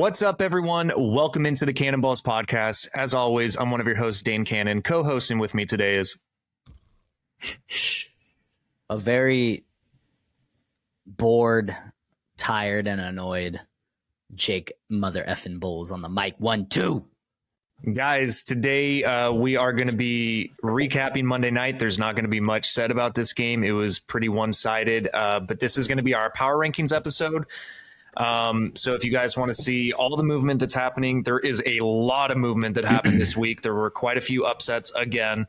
What's up, everyone? Welcome into the Cannonballs podcast. As always, I'm one of your hosts, Dane Cannon. Co-hosting with me today is a very bored, tired, and annoyed Jake Mother effing Bulls on the mic. 1, 2. Guys, today we are going to be recapping Monday night. There's not going to be much said about this game. It was pretty one-sided, but this is going to be our power rankings episode. So if you guys want to see all the movement that's happening, there is a lot of movement that happened this week. There were quite a few upsets again,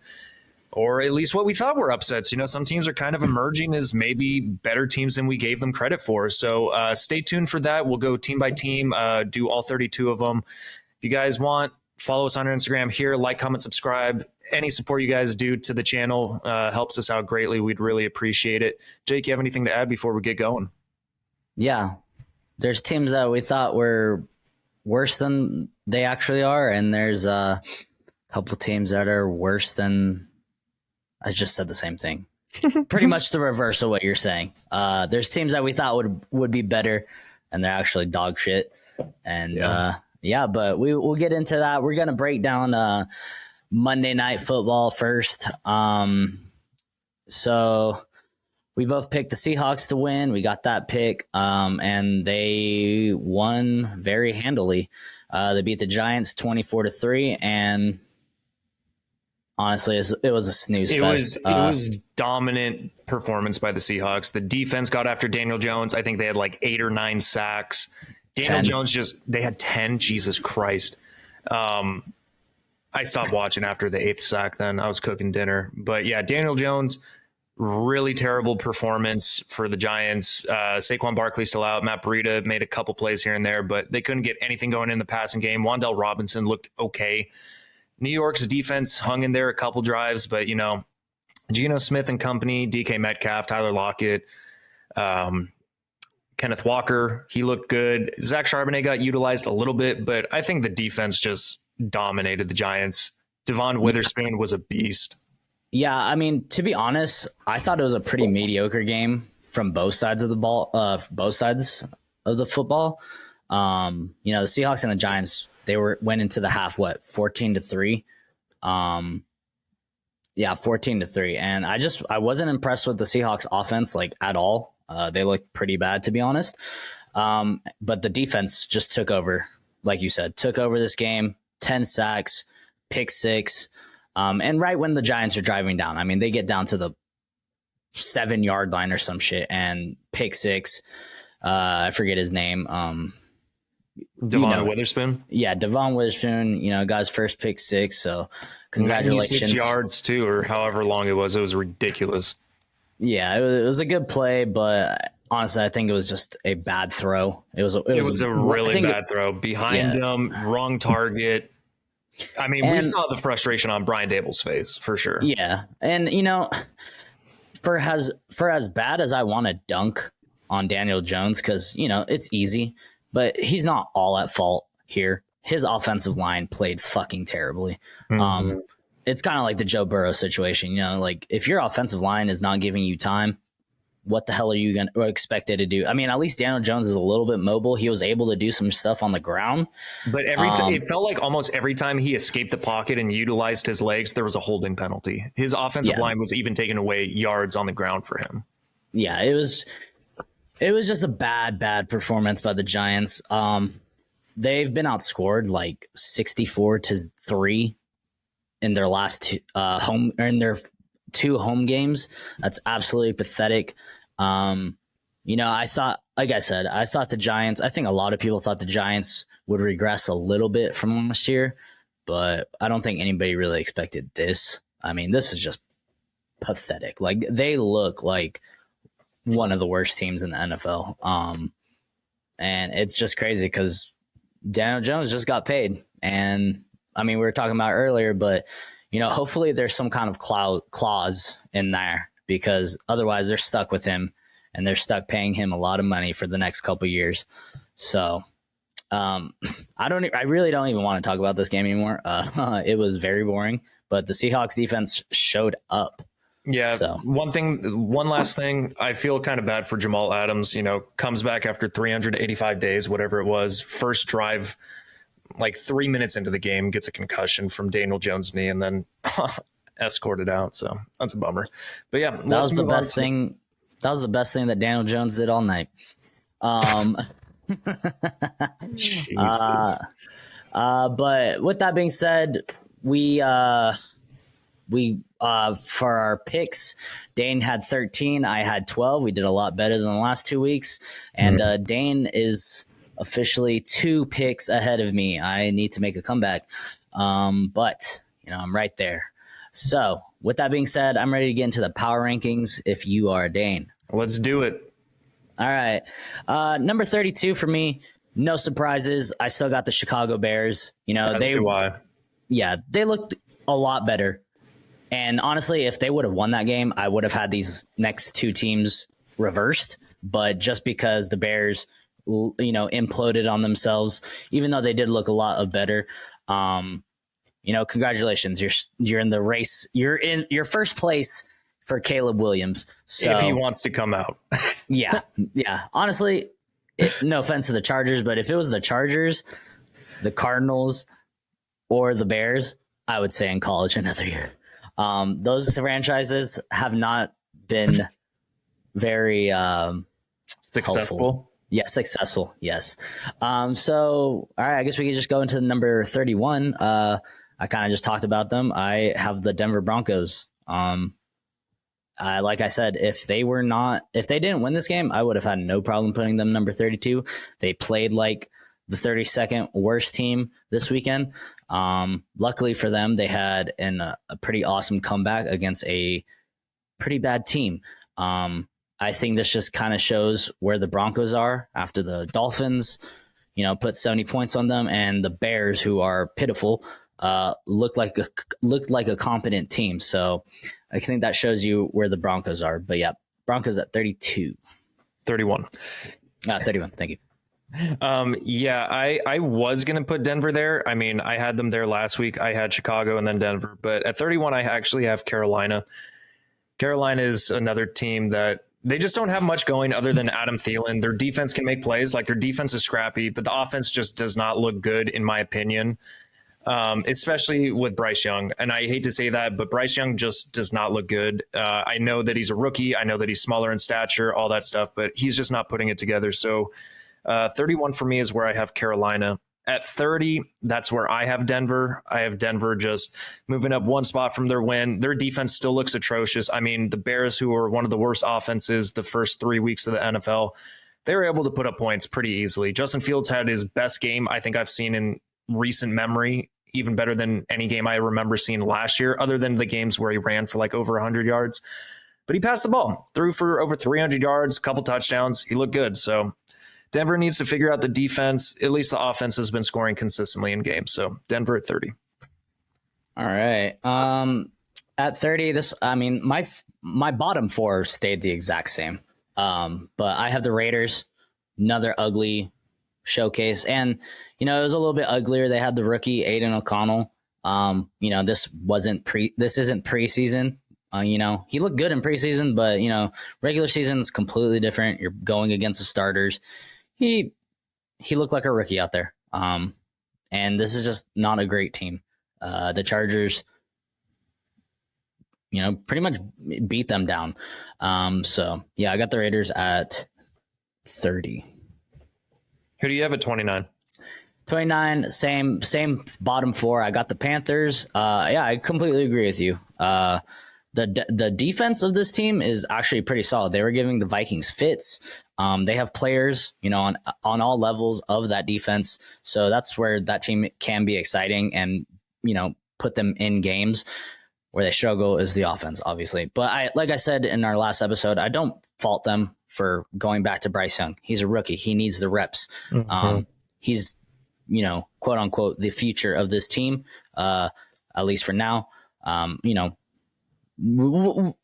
or at least what we thought were upsets. You know, some teams are kind of emerging as maybe better teams than we gave them credit for. So stay tuned for that. We'll go team by team, do all 32 of them. If you guys want, follow us on our Instagram here, like, comment, subscribe. Any support you guys do to the channel helps us out greatly. We'd really appreciate it. Jake, you have anything to add before we get going? Yeah. There's teams that we thought were worse than they actually are, and there's a couple teams that are worse than I just said the same thing. Pretty much the reverse of what you're saying. There's teams that we thought would be better, and they're actually dog shit. And but we'll get into that. We're gonna break down Monday Night Football first. So we both picked the Seahawks to win. We got that pick, and they won very handily. They beat the Giants 24-3, and honestly, it was a snooze fest. It was dominant performance by the Seahawks. The defense got after Daniel Jones. I think they had like 8 or 9 sacks. Daniel Jones they had 10. Jesus Christ. I stopped watching after the 8th sack then. I was cooking dinner. But yeah, Daniel Jones, really terrible performance for the Giants. Saquon Barkley still out. Matt Breida made a couple plays here and there, but they couldn't get anything going in the passing game. Wan'Dale Robinson looked okay. New York's defense hung in there a couple drives, but, you know, Geno Smith and company, DK Metcalf, Tyler Lockett, Kenneth Walker, he looked good. Zach Charbonnet got utilized a little bit, but I think the defense just dominated the Giants. Devon Witherspoon was a beast. Yeah, I mean, to be honest, I thought it was a pretty mediocre game from both sides of the ball, both sides of the football. You know, the Seahawks and the Giants, went into the half 14-3. 14-3, and I wasn't impressed with the Seahawks offense like at all. They looked pretty bad, to be honest. But the defense just took over, like you said, took over this game. 10 sacks, pick 6. And right when the Giants are driving down, I mean, they get down to the 7-yard line or some shit and pick 6. I forget his name. Devon Witherspoon. Yeah, Devon Witherspoon, got his first pick 6. So congratulations. 96 yards too, or however long it was. It was ridiculous. Yeah, it was a good play, but honestly, I think it was just a bad throw. It was a really bad throw behind him, wrong target. I mean, we saw the frustration on Brian Dable's face for sure. Yeah. And, for as bad as I want to dunk on Daniel Jones, because, it's easy, but he's not all at fault here. His offensive line played fucking terribly. Mm-hmm. It's kind of like the Joe Burrow situation, like if your offensive line is not giving you time, what the hell are you going to expected to do? I mean, at least Daniel Jones is a little bit mobile. He was able to do some stuff on the ground. But every time it felt like almost every time he escaped the pocket and utilized his legs, there was a holding penalty. His offensive line was even taking away yards on the ground for him. Yeah, it was just a bad performance by the Giants. They've been outscored like 64-3 in their last their 2 home games. That's absolutely pathetic. I thought the Giants, I think a lot of people thought the Giants would regress a little bit from last year, but I don't think anybody really expected this. I mean, this is just pathetic. Like, they look like one of the worst teams in the NFL. And it's just crazy because Daniel Jones just got paid. And I mean, we were talking about earlier, but hopefully there's some kind of clause in there, because otherwise they're stuck with him and they're stuck paying him a lot of money for the next couple of years. So I really don't even want to talk about this game anymore. It was very boring, but the Seahawks defense showed up. Yeah. So One last thing. I feel kind of bad for Jamal Adams. Comes back after 385 days, whatever it was. First drive, like 3 minutes into the game, gets a concussion from Daniel Jones' knee, and then escorted out. So that's a bummer. But yeah, that was the best thing. That was the best thing that Daniel Jones did all night. Jesus. But with that being said, we for our picks, Dane had 13, I had 12. We did a lot better than the last 2 weeks, and Dane is officially 2 picks ahead of me. I need to make a comeback, but I'm right there. So with that being said, I'm ready to get into the power rankings. If you are Dane, Let's do it. all right. Number 32 for me. No surprises. I still got the Chicago Bears. As do I. Yeah, they looked a lot better. And honestly, if they would have won that game, I would have had these next 2 teams reversed. But just because the Bears, imploded on themselves, even though they did look a lot better, congratulations. You're in the race. You're in your first place for Caleb Williams. So If he wants to come out. yeah. Honestly, no offense to the Chargers, but if it was the Chargers, the Cardinals, or the Bears, I would say in college another year. Those franchises have not been very Successful. helpful. Yes, successful. Yes. So, all right, I guess we could just go into number 31. I kind of just talked about them. I have the Denver Broncos. Like I said, if they didn't win this game, I would have had no problem putting them number 32. They played like the 32nd worst team this weekend. Luckily for them, they had a pretty awesome comeback against a pretty bad team. I think this just kind of shows where the Broncos are after the Dolphins, put 70 points on them, and the Bears, who are pitiful, looked like a competent team. So I think that shows you where the Broncos are. But yeah, Broncos at 32. 31. 31. Thank you. Yeah, I was going to put Denver there. I mean, I had them there last week. I had Chicago and then Denver. But at 31, I actually have Carolina. Carolina is another team that they just don't have much going other than Adam Thielen. Their defense can make plays. Like, their defense is scrappy, but the offense just does not look good, in my opinion, especially with Bryce Young. And I hate to say that, but Bryce Young just does not look good. I know that he's a rookie. I know that he's smaller in stature, all that stuff, but he's just not putting it together. So 31 for me is where I have Carolina. At 30, that's where I have Denver. I have Denver just moving up one spot from their win. Their defense still looks atrocious. I mean, the Bears, who are one of the worst offenses the first 3 weeks of the NFL, they were able to put up points pretty easily. Justin Fields had his best game I think I've seen in recent memory, even better than any game I remember seeing last year, other than the games where he ran for like over 100 yards. But he passed the ball, threw for over 300 yards, a couple touchdowns. He looked good. So Denver needs to figure out the defense. At least the offense has been scoring consistently in games. So Denver at 30. All right. At 30, my bottom 4 stayed the exact same. But I have the Raiders, another ugly showcase. And, it was a little bit uglier. They had the rookie Aiden O'Connell. This isn't preseason. He looked good in preseason, but, regular season is completely different. You're going against the starters. He looked like a rookie out there. And this is just not a great team. The Chargers, pretty much beat them down. So yeah, I got the Raiders at 30. Who do you have at 29? 29, same bottom 4. I got the Panthers. Yeah, I completely agree with you. The defense of this team is actually pretty solid. They were giving the Vikings fits. They have players, on all levels of that defense. So that's where that team can be exciting and, put them in games. Where they struggle is the offense, obviously. But like I said in our last episode, I don't fault them for going back to Bryce Young. He's a rookie. He needs the reps. Mm-hmm. He's, quote unquote, the future of this team, at least for now.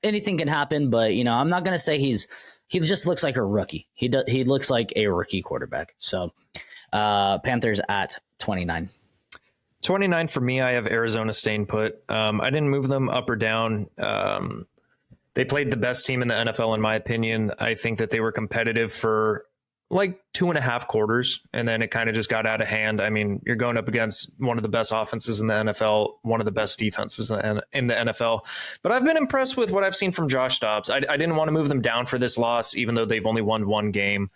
Anything can happen, but I'm not gonna say he just looks like a rookie. He looks like a rookie quarterback. So Panthers at 29. 29 for me. I have Arizona staying put. I didn't move them up or down. They played the best team in the NFL, in my opinion. I think that they were competitive for like 2.5 quarters, and then it kind of just got out of hand. I mean, you're going up against one of the best offenses in the NFL, one of the best defenses in the NFL. But I've been impressed with what I've seen from Josh Dobbs. I didn't want to move them down for this loss, even though they've only won one game.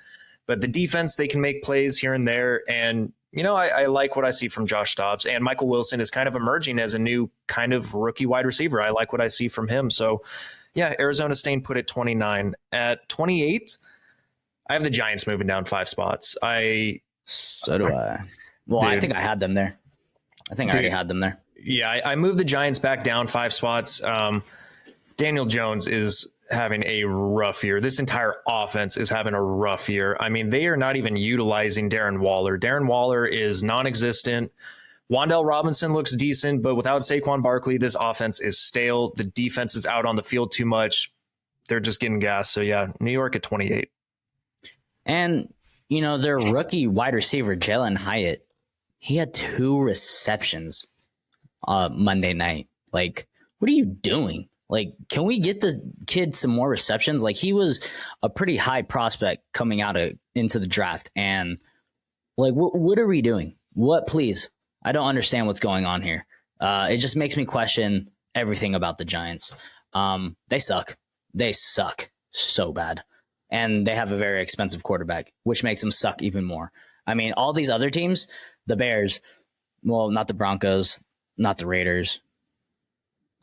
But the defense, they can make plays here and there. And, I like what I see from Josh Dobbs. And Michael Wilson is kind of emerging as a new kind of rookie wide receiver. I like what I see from him. So, yeah, Arizona State put at 29. At 28, I have the Giants moving down 5 spots. So do I. Well, dude, I think I had them there. I already had them there. Yeah, I moved the Giants back down 5 spots. Daniel Jones is having a rough year. This entire offense is having a rough year. I mean, they are not even utilizing Darren Waller. Darren Waller is non-existent. Wan'Dale Robinson looks decent, but without Saquon Barkley, this offense is stale. The defense is out on the field too much. They're just getting gas. So, yeah, New York at 28. And, their rookie wide receiver, Jalen Hyatt, he had 2 receptions Monday night. Like, what are you doing? Like, can we get the kid some more receptions? Like, he was a pretty high prospect coming into the draft. And, like, what are we doing? What, please? I don't understand what's going on here. It just makes me question everything about the Giants. They suck. They suck so bad. And they have a very expensive quarterback, which makes them suck even more. I mean, all these other teams, the Bears, well, not the Broncos, not the Raiders.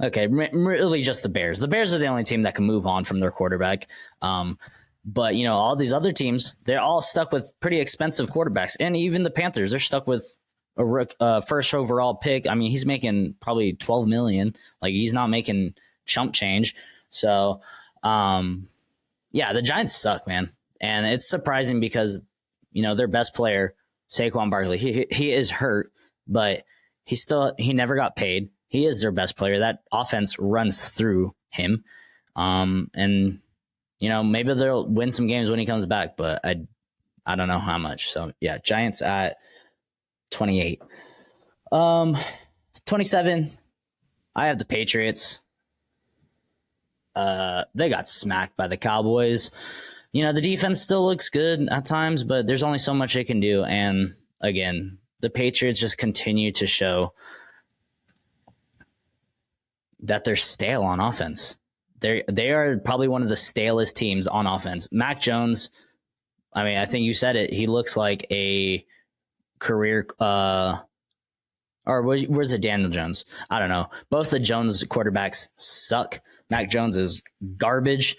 Okay, really just the Bears. The Bears are the only team that can move on from their quarterback. But, all these other teams, they're all stuck with pretty expensive quarterbacks. And even the Panthers, they're stuck with a first overall pick. I mean, he's making probably $12 million. Like, he's not making chump change. So, yeah, the Giants suck, man. And it's surprising because, their best player, Saquon Barkley, he is hurt, but he never got paid. He is their best player. That offense runs through him. And, maybe they'll win some games when he comes back, but I don't know how much. So, yeah, Giants at 28. 27, I have the Patriots. They got smacked by the Cowboys. The defense still looks good at times, but there's only so much they can do. And again, the Patriots just continue to show that they're stale on offense. They are probably one of the stalest teams on offense. Mac Jones, I mean, I think you said it. He looks like a career or where's it Daniel Jones? I don't know. Both the Jones quarterbacks suck. Mac Jones is garbage.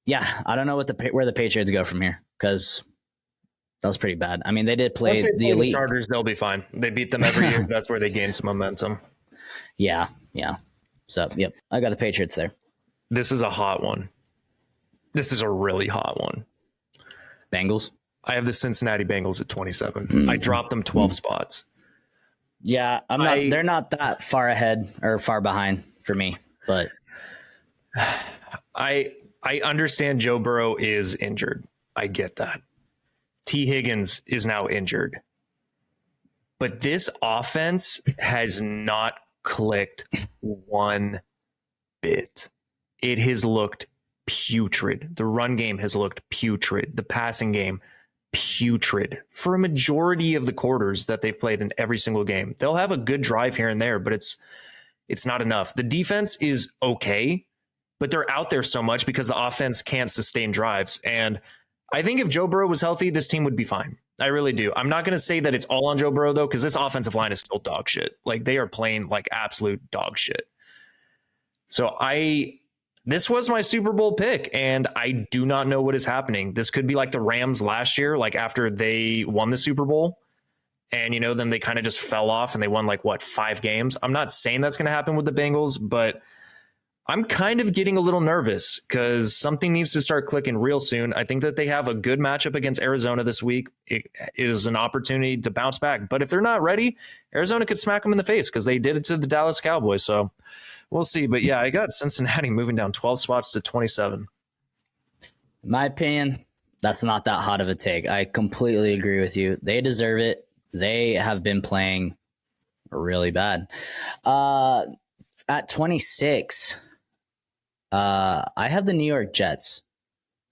Yeah, I don't know where the Patriots go from here because that was pretty bad. I mean, they did play the elite Chargers. They'll be fine. They beat them every year. That's where they gain some momentum. Yeah. So, yep, I got the Patriots there. This is a hot one. This is a really hot one. Bengals. I have the Cincinnati Bengals at 27. I dropped them 12 spots. Yeah, they're not that far ahead or far behind for me, but I understand Joe Burrow is injured. I get that. T. Higgins is now injured. But this offense has not clicked one bit. It has looked putrid. The run game has looked putrid. The passing game, putrid for a majority of the quarters that they've played in every single game. They'll have a good drive here and there, but it's not enough. The defense is okay, but they're out there so much because the offense can't sustain drives. And I think if Joe Burrow was healthy, this team would be fine. I really do. I'm not going to say that it's all on Joe Burrow, though, because this offensive line is still dog shit. Like, they are playing like absolute dog shit. So this was my Super Bowl pick, and I do not know what is happening. This could be like the Rams last year, like after they won the Super Bowl. And, then they kind of just fell off and they won 5 games. I'm not saying that's going to happen with the Bengals, but I'm kind of getting a little nervous because something needs to start clicking real soon. I think that they have a good matchup against Arizona this week. It is an opportunity to bounce back. But if they're not ready, Arizona could smack them in the face because they did it to the Dallas Cowboys. So we'll see. But yeah, I got Cincinnati moving down 12 spots to 27. In my opinion, that's not that hot of a take. I completely agree with you. They deserve it. They have been playing really bad. At 26, I have the New York Jets.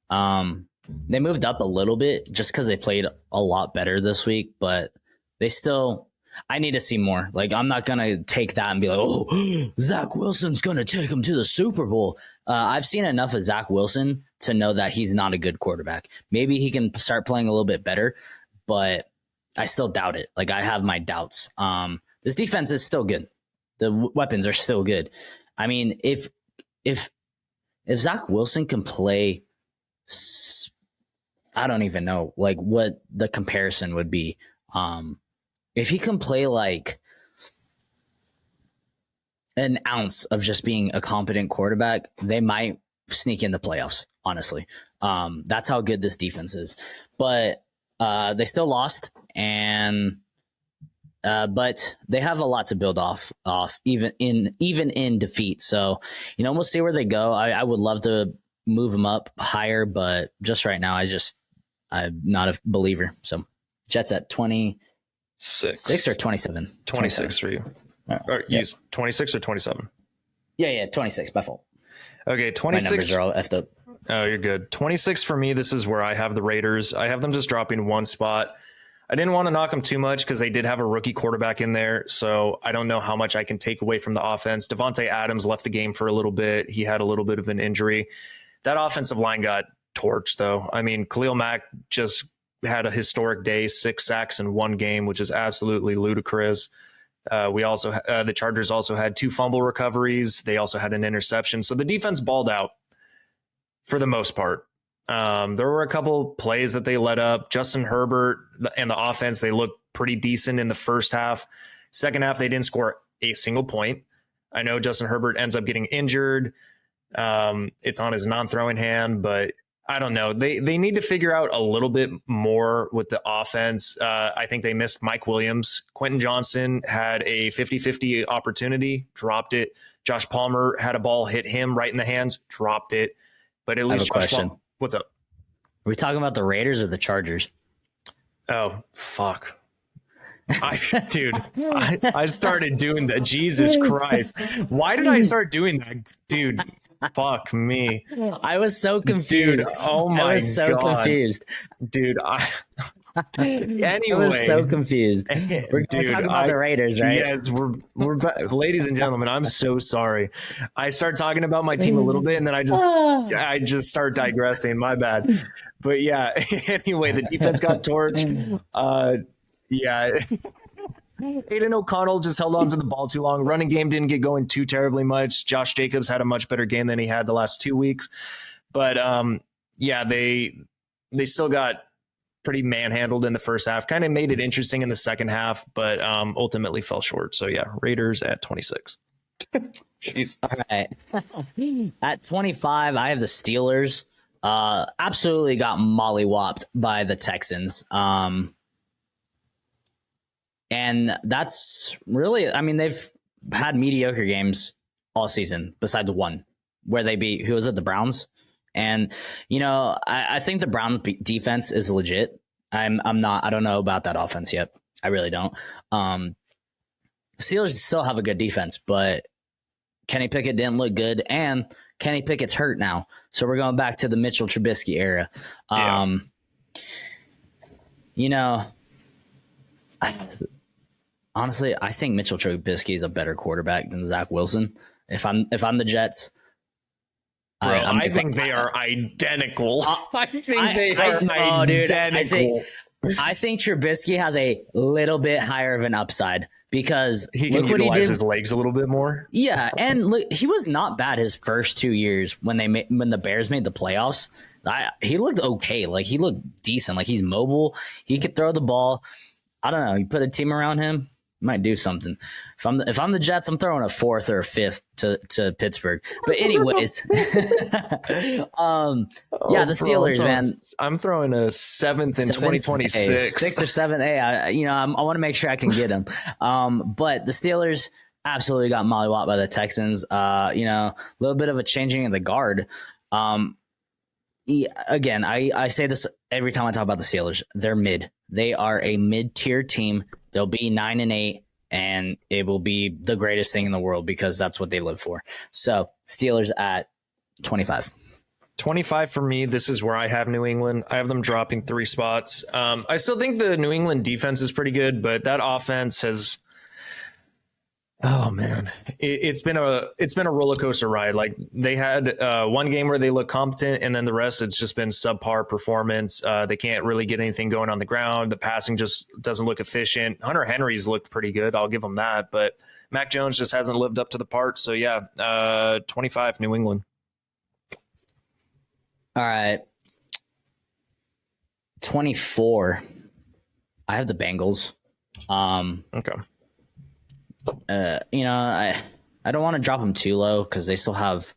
They moved up a little bit just because they played a lot better this week, but they still. I need to see more. Like, I'm not gonna take that and be like, "Oh, Zach Wilson's gonna take him to the Super Bowl." I've seen enough of Zach Wilson to know that he's not a good quarterback. Maybe he can start playing a little bit better, but I still doubt it. Like, I have my doubts. This defense is still good. The weapons are still good. I mean, if Zach Wilson can play, I don't even know like what the comparison would be. If he can play like an ounce of just being a competent quarterback, they might sneak in the playoffs, honestly. That's how good this defense is. But they still lost, and but they have a lot to build off even in defeat. So, we'll see where they go. I would love to move them up higher, but just right now, I'm not a believer. So Jets at 26 or 27? 26 for you. Or use 26 or 27? Yeah, 26 by fault. Okay, 26. My numbers are all effed up. Oh, you're good. 26 for me. This is where I have the Raiders. I have them just dropping one spot. I didn't want to knock them too much because they did have a rookie quarterback in there. So I don't know how much I can take away from the offense. Devontae Adams left the game for a little bit. He had a little bit of an injury. That offensive line got torched, though. I mean, Khalil Mack just had a historic day, 6 sacks in one game, which is absolutely ludicrous. The Chargers also had 2 fumble recoveries. They also had an interception. So the defense balled out for the most part. There were a couple plays that they let up. Justin Herbert and the offense, they looked pretty decent in the first half. Second half, they didn't score a single point. I know Justin Herbert ends up getting injured. It's on his non-throwing hand, but I don't know. They need to figure out a little bit more with the offense. I think they missed Mike Williams. Quentin Johnson had a 50-50 opportunity, dropped it. Josh Palmer had a ball hit him right in the hands, dropped it. But at least I have a question. What's up? Are we talking about the Raiders or the Chargers? Oh, fuck. I started doing that. Jesus Christ. Why did I start doing that? Dude, fuck me. I was so confused. Dude, oh my God. I was so confused. Dude, anyway. I was so confused. We're talking about the Raiders, right? Yes, we're back. Ladies and gentlemen, I'm so sorry. I start talking about my team a little bit and then I just start digressing. My bad. But yeah, anyway, the defense got torched. Yeah. Aiden O'Connell just held on to the ball too long. Running game didn't get going too terribly much. Josh Jacobs had a much better game than he had the last 2 weeks. But yeah, they still got pretty manhandled in the first half. Kind of made it interesting in the second half, but ultimately fell short. So yeah, Raiders at 26. Jesus. All right. At 25, I have the Steelers. Absolutely got mollywopped by the Texans. And that's really, I mean, they've had mediocre games all season besides one where they beat, who was it, the Browns? And, I think the Browns defense is legit. I don't know about that offense yet. I really don't. Steelers still have a good defense, but Kenny Pickett didn't look good, and Kenny Pickett's hurt now. So we're going back to the Mitchell Trubisky era. Honestly, I think Mitchell Trubisky is a better quarterback than Zach Wilson. If I'm the Jets, I think they are identical. I think they are identical. I think Trubisky has a little bit higher of an upside because he can utilize his legs a little bit more. Yeah, and look, he was not bad his first 2 years when the Bears made the playoffs. He looked okay. Like, he looked decent. Like, he's mobile. He could throw the ball. I don't know. You put a team around him, might do something. If I'm the Jets, I'm throwing a 4th or a 5th to Pittsburgh. But anyways, the Steelers, man. I'm throwing a 7th in 2026, 6th or 7th. Hey, I want to make sure I can get them. But the Steelers absolutely got mollywopped by the Texans. A little bit of a changing of the guard. Again, I say this every time I talk about the Steelers. They're mid. They are a mid-tier team. They'll be 9-8, and it will be the greatest thing in the world because that's what they live for. So Steelers at 25. 25 for me. This is where I have New England. I have them dropping 3 spots. I still think the New England defense is pretty good, but that offense has, oh man, it's been a roller coaster ride. Like they had one game where they look competent, and then the rest it's just been subpar performance. They can't really get anything going on the ground. The passing just doesn't look efficient. Hunter Henry's looked pretty good. I'll give them that, but Mac Jones just hasn't lived up to the part. So yeah, 25 New England. All right. 24. I have the Bengals. Okay. I don't want to drop them too low because they still have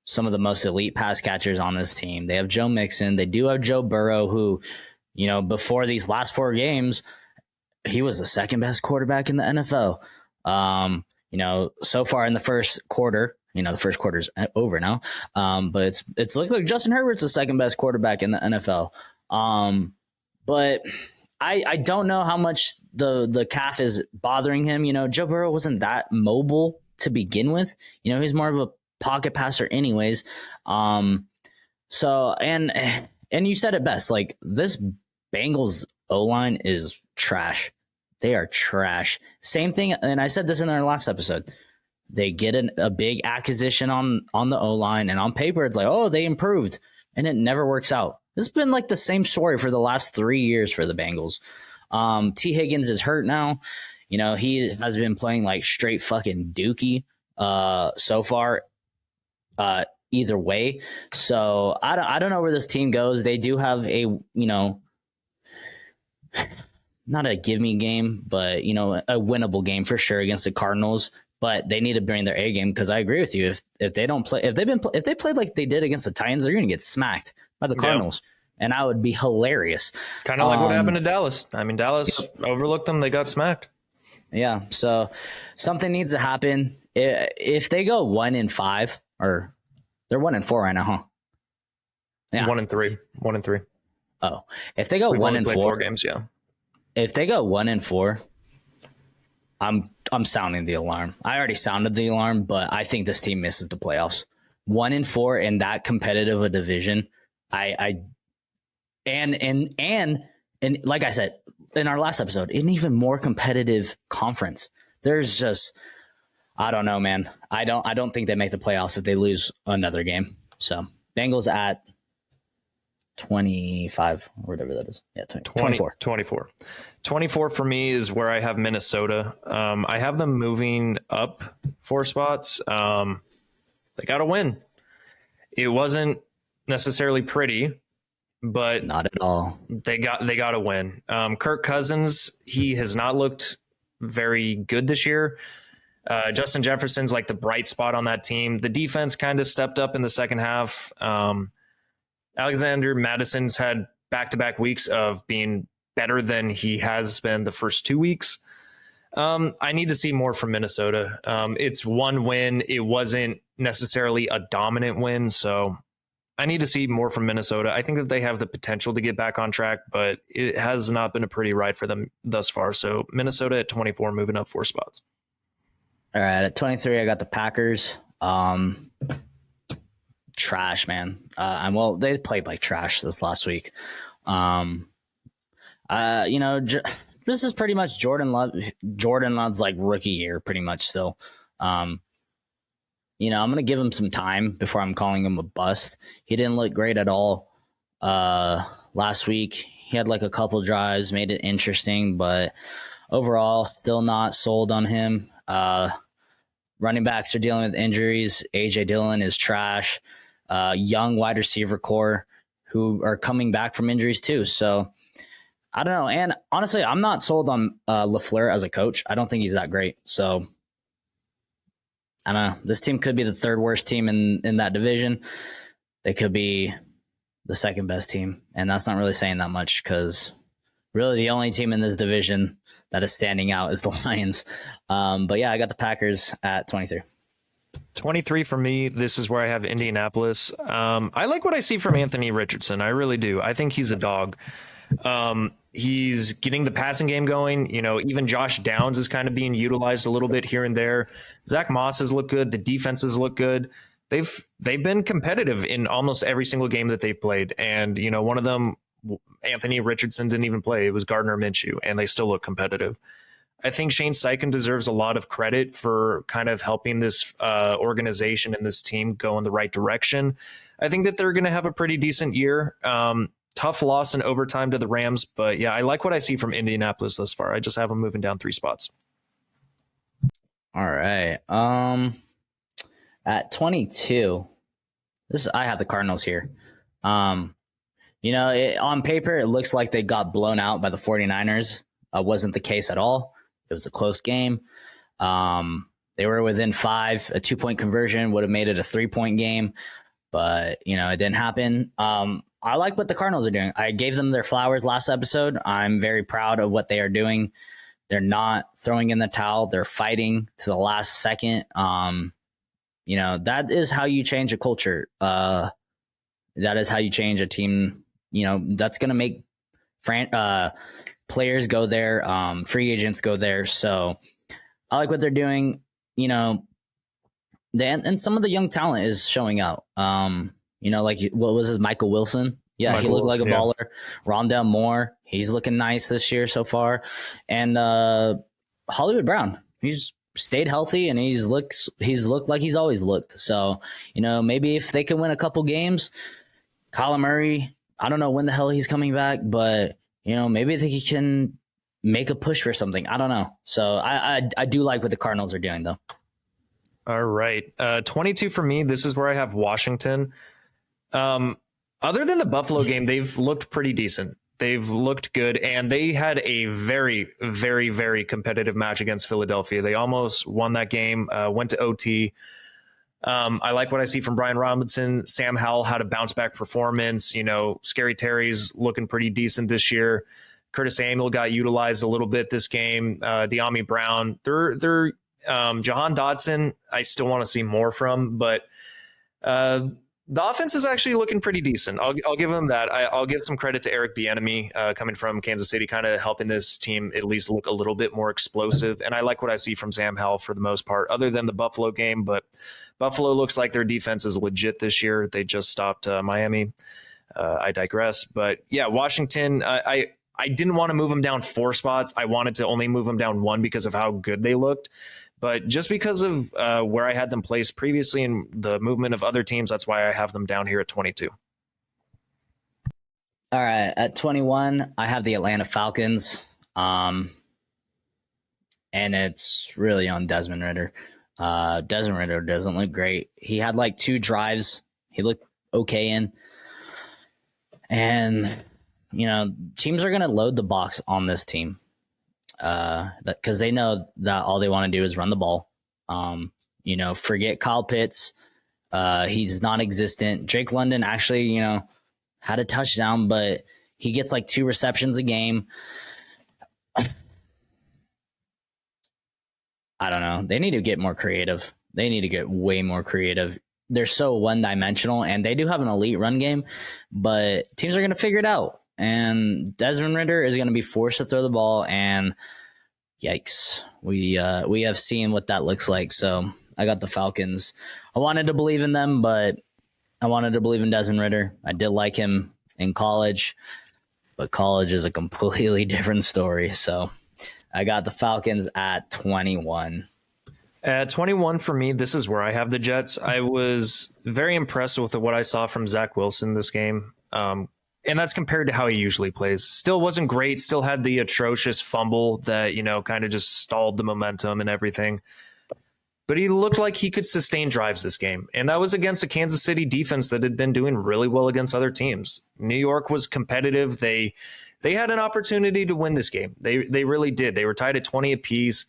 some of the most elite pass catchers on this team. They have Joe Mixon. They do have Joe Burrow, who, before these last 4 games, he was the second best quarterback in the NFL. So far in the first quarter, the first quarter's over now. But it's looking like Justin Herbert's the second best quarterback in the NFL. But I don't know how much the calf is bothering him. Joe Burrow wasn't that mobile to begin with. He's more of a pocket passer anyways. So and you said it best. Like this Bengals O-line is trash. They are trash. Same thing, and I said this in our last episode. They get a big acquisition on the O-line, and on paper, it's like, oh, they improved, and it never works out. This has been like the same story for the last 3 years for the Bengals. T. Higgins is hurt now. He has been playing like straight fucking dookie so far either way. So I don't know where this team goes. They do have a, not a give me game, but, a winnable game for sure against the Cardinals. But they need to bring their A game because I agree with you. If they don't play, if they played like they did against the Titans, they're going to get smacked by the Cardinals, and that would be hilarious. Kind of like what happened to Dallas. I mean, Dallas overlooked them; they got smacked. Yeah, so something needs to happen. If they go 1-5, or they're 1-4 right now, huh? Yeah, 1-3, 1-3. Oh, if they go 1-4, 4 games, yeah. If they go 1-4. I'm sounding the alarm. I already sounded the alarm, but I think this team misses the playoffs. 1-4 in that competitive a division. And like I said in our last episode, an even more competitive conference. There's just, I don't know, man. I don't think they make the playoffs if they lose another game. So Bengals at 25, or whatever that is. Yeah, 24. 24 for me is where I have Minnesota. I have them moving up 4 spots. They got to win. It wasn't necessarily pretty, but not at all. They got to win. Kirk Cousins, he has not looked very good this year. Justin Jefferson's like the bright spot on that team. The defense kind of stepped up in the second half. Alexander Madison's had back-to-back weeks of being better than he has been the first 2 weeks. I need to see more from Minnesota. It's one win. It wasn't necessarily a dominant win, so I need to see more from Minnesota. I think that they have the potential to get back on track, but it has not been a pretty ride for them thus far. So Minnesota at 24, moving up 4 spots. All right, at 23, I got the Packers. Trash, man. Well, they played like trash this last week. This is pretty much Jordan Love's like rookie year, pretty much still. I'm going to give him some time before I'm calling him a bust. He didn't look great at all last week. He had like a couple drives, made it interesting, but overall, still not sold on him. Running backs are dealing with injuries. A.J. Dillon is trash. Young wide receiver core who are coming back from injuries too. So I don't know. And honestly, I'm not sold on LaFleur as a coach. I don't think he's that great. So I don't know. This team could be the 3rd worst team in that division. It could be the 2nd best team. And that's not really saying that much because really the only team in this division that is standing out is the Lions. But yeah, I got the Packers at 23. 23 for me. This is where I have Indianapolis. I like what I see from Anthony Richardson. I really do. I think he's a dog. He's getting the passing game going. Even Josh Downs is kind of being utilized a little bit here and there. Zach Moss has looked good. The defenses look good. They've been competitive in almost every single game that they've played. And, one of them, Anthony Richardson, didn't even play. It was Gardner Minshew, and they still look competitive. I think Shane Steichen deserves a lot of credit for kind of helping this organization and this team go in the right direction. I think that they're going to have a pretty decent year. Tough loss in overtime to the Rams, but yeah, I like what I see from Indianapolis thus far. I just have them moving down 3 spots. All right. At 22, I have the Cardinals here. On paper, it looks like they got blown out by the 49ers. Wasn't the case at all. It was a close game. They were within 5. A 2-point conversion would have made it a 3-point game, but it didn't happen. I like what the Cardinals are doing. I gave them their flowers last episode. I'm very proud of what they are doing. They're not throwing in the towel. They're fighting to the last second. That is how you change a culture. That is how you change a team. That's going to make players go there, free agents go there. So I like what they're doing. And some of the young talent is showing out. Like what was his Michael Wilson? Yeah, Michael he looked Wilson, like a baller. Rondell Moore, he's looking nice this year so far. And Hollywood Brown, he's stayed healthy and he's looked like he's always looked. So, maybe if they can win a couple games, Kyler Murray, I don't know when the hell he's coming back, but maybe he can make a push for something. I don't know. So I do like what the Cardinals are doing though. All right. 22 for me. This is where I have Washington. Other than the Buffalo game, they've looked pretty decent. They've looked good, and they had a very, very, very competitive match against Philadelphia. They almost won that game, went to OT. I like what I see from Brian Robinson. Sam Howell had a bounce-back performance. Scary Terry's looking pretty decent this year. Curtis Samuel got utilized a little bit this game. De'Ami Brown. They're Jahan Dotson, I still want to see more from, but the offense is actually looking pretty decent. I'll give them that. I'll give some credit to Eric Bieniemy coming from Kansas City, kind of helping this team at least look a little bit more explosive. And I like what I see from Sam Howell for the most part, other than the Buffalo game. But Buffalo looks like their defense is legit this year. They just stopped Miami. I digress. But yeah, Washington, I didn't want to move them down 4 spots. I wanted to only move them down 1 because of how good they looked. But just because of where I had them placed previously and the movement of other teams, that's why I have them down here at 22. All right. At 21, I have the Atlanta Falcons. And it's really on Desmond Ridder. Desmond Ridder doesn't look great. He had like 2 drives. He looked okay in. And, teams are going to load the box on this team. Because they know that all they want to do is run the ball. Forget Kyle Pitts. He's non-existent. Drake London actually, had a touchdown, but he gets like 2 receptions a game. I don't know. They need to get more creative. They need to get way more creative. They're so one-dimensional, and they do have an elite run game, but teams are going to figure it out. And Desmond Ridder is going to be forced to throw the ball, and yikes, we have seen what that looks like. So I got the Falcons. I wanted to believe in them, but I wanted to believe in Desmond Ridder. I did like him in college, but college is a completely different story. So I got the Falcons at 21. At 21 for me, this is where I have the Jets. I was very impressed with what I saw from Zach Wilson this game. And that's compared to how he usually plays. Still wasn't great. Still had the atrocious fumble that, kind of just stalled the momentum and everything. But he looked like he could sustain drives this game. And that was against a Kansas City defense that had been doing really well against other teams. New York was competitive. They had an opportunity to win this game. They really did. They were tied at 20 apiece.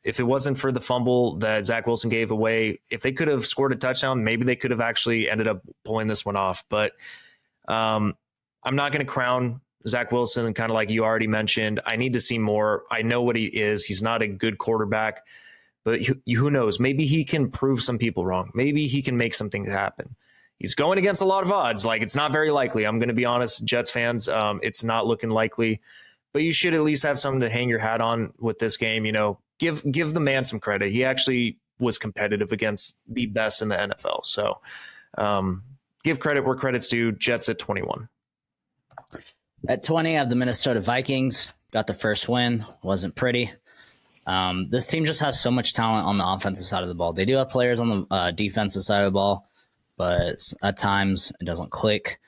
If it wasn't for the fumble that Zach Wilson gave away, if they could have scored a touchdown, maybe they could have actually ended up pulling this one off. But I'm not going to crown Zach Wilson, kind of like you already mentioned. I need to see more. I know what he is. He's not a good quarterback, but who knows? Maybe he can prove some people wrong. Maybe he can make something happen. He's going against a lot of odds. Like, it's not very likely. I'm going to be honest, Jets fans. It's not looking likely. but you should at least have something to hang your hat on with this game. Give the man some credit. He actually was competitive against the best in the NFL. So give credit where credit's due. Jets at 21. At 20, I have the Minnesota Vikings. Got the first win. Wasn't pretty. This team just has so much talent on the offensive side of the ball. They do have players on the defensive side of the ball, but at times it doesn't click.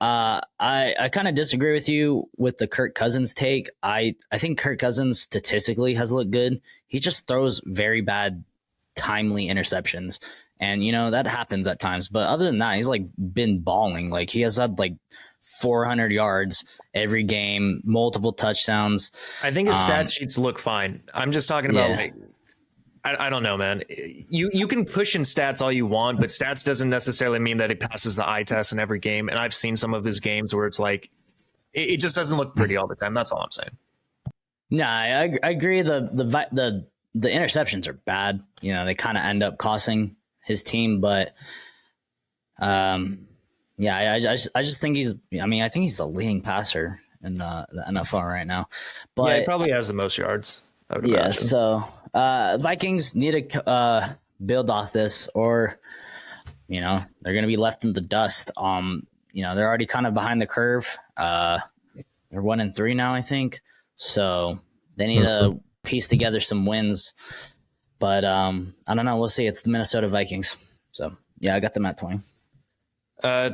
I kind of disagree with you with the Kirk Cousins take. I think Kirk Cousins statistically has looked good. He just throws very bad, timely interceptions. And, that happens at times. But other than that, he's been balling. He has had 400 yards every game, multiple touchdowns. I think his stat sheets look fine. I'm just talking about I don't know, man. You can push in stats all you want, but stats doesn't necessarily mean that he passes the eye test in every game. And I've seen some of his games where it's it just doesn't look pretty all the time. That's all I'm saying. No, I agree. The interceptions are bad. They kind of end up costing his team, but I just think I think he's the leading passer in the NFL right now. But he probably has the most yards, I would imagine. imagine. So Vikings need to build off this, or they're going to be left in the dust. They're already kind of behind the curve. They're 1-3 now, I think. So they need to piece together some wins. But I don't know. We'll see. It's the Minnesota Vikings. So I got them at 20.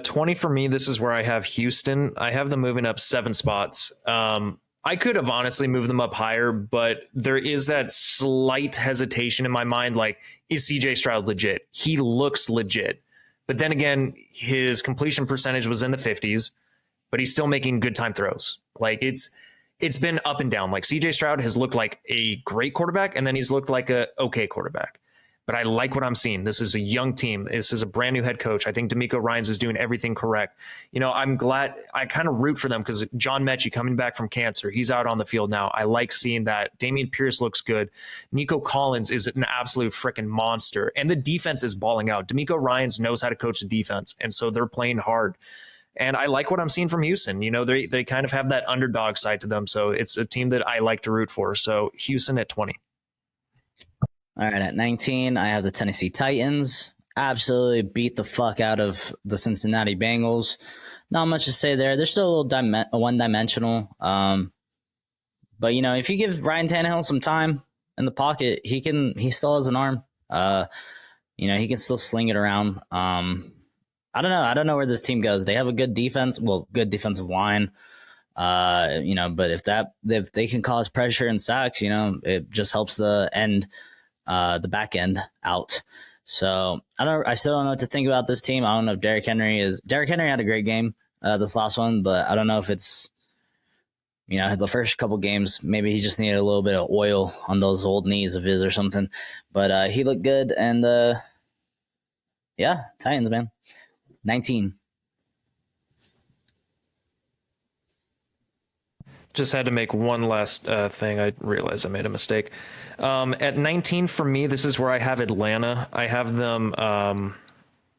20 for me. This is where I have Houston. I have them moving up 7 spots. I could have honestly moved them up higher, but there is that slight hesitation in my mind. Is CJ Stroud legit? He looks legit. But then again, his completion percentage was in the 50s, but he's still making good time throws. It's been up and down. CJ Stroud has looked like a great quarterback, and then he's looked like a okay quarterback. But I like what I'm seeing. This is a young team. This is a brand new head coach. I think D'Amico Ryans is doing everything correct. I'm glad. I kind of root for them because John Mechie coming back from cancer, he's out on the field now. I like seeing that. Dameon Pierce looks good. Nico Collins is an absolute freaking monster. And the defense is balling out. D'Amico Ryans knows how to coach the defense, and so they're playing hard. And I like what I'm seeing from Houston. They kind of have that underdog side to them. So it's a team that I like to root for. So Houston at 20. All right, at 19, I have the Tennessee Titans. Absolutely beat the fuck out of the Cincinnati Bengals. Not much to say there. They're still a little one-dimensional. But, if you give Ryan Tannehill some time in the pocket, he still has an arm. He can still sling it around. I don't know. I don't know where this team goes. They have a good defense. Well, good defensive line. But if they can cause pressure and sacks, it just helps the back end out. So I still don't know what to think about this team. I don't know if Derrick Henry had a great game this last one, but I don't know if it's the first couple games, maybe he just needed a little bit of oil on those old knees of his or something. But he looked good, and Titans, man. 19. Just had to make one last thing. I realized I made a mistake. At 19 for me, this is where I have Atlanta. I have them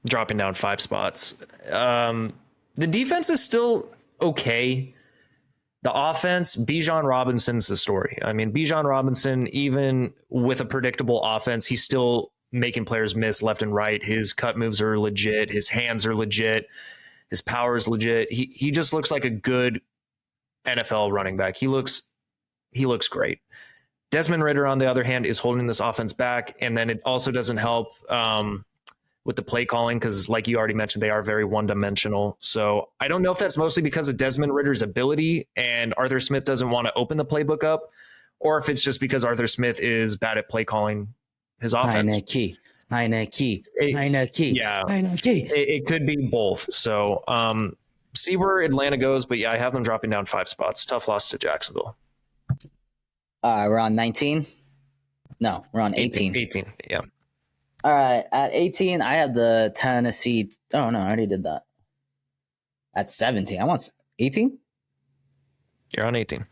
dropping down 5 spots. The defense is still okay. The offense, Bijan Robinson's the story. I mean, Bijan Robinson, even with a predictable offense, he's still making players miss left and right. His cut moves are legit. His hands are legit. His power is legit. He just looks like a good NFL running back. He looks great. Desmond Ridder, on the other hand, is holding this offense back, and then it also doesn't help with the play calling because, like you already mentioned, they are very one-dimensional. So I don't know if that's mostly because of Desmond Ridder's ability and Arthur Smith doesn't want to open the playbook up, or if it's just because Arthur Smith is bad at play calling his offense. Heineke. Yeah, it could be both. So see where Atlanta goes, but I have them dropping down 5 spots. Tough loss to Jacksonville. We're on 19? No, we're on 18. 18, yeah. All right, at 18, I have the Tennessee. Oh, no, I already did that. At 17. I want 18? You're on 18.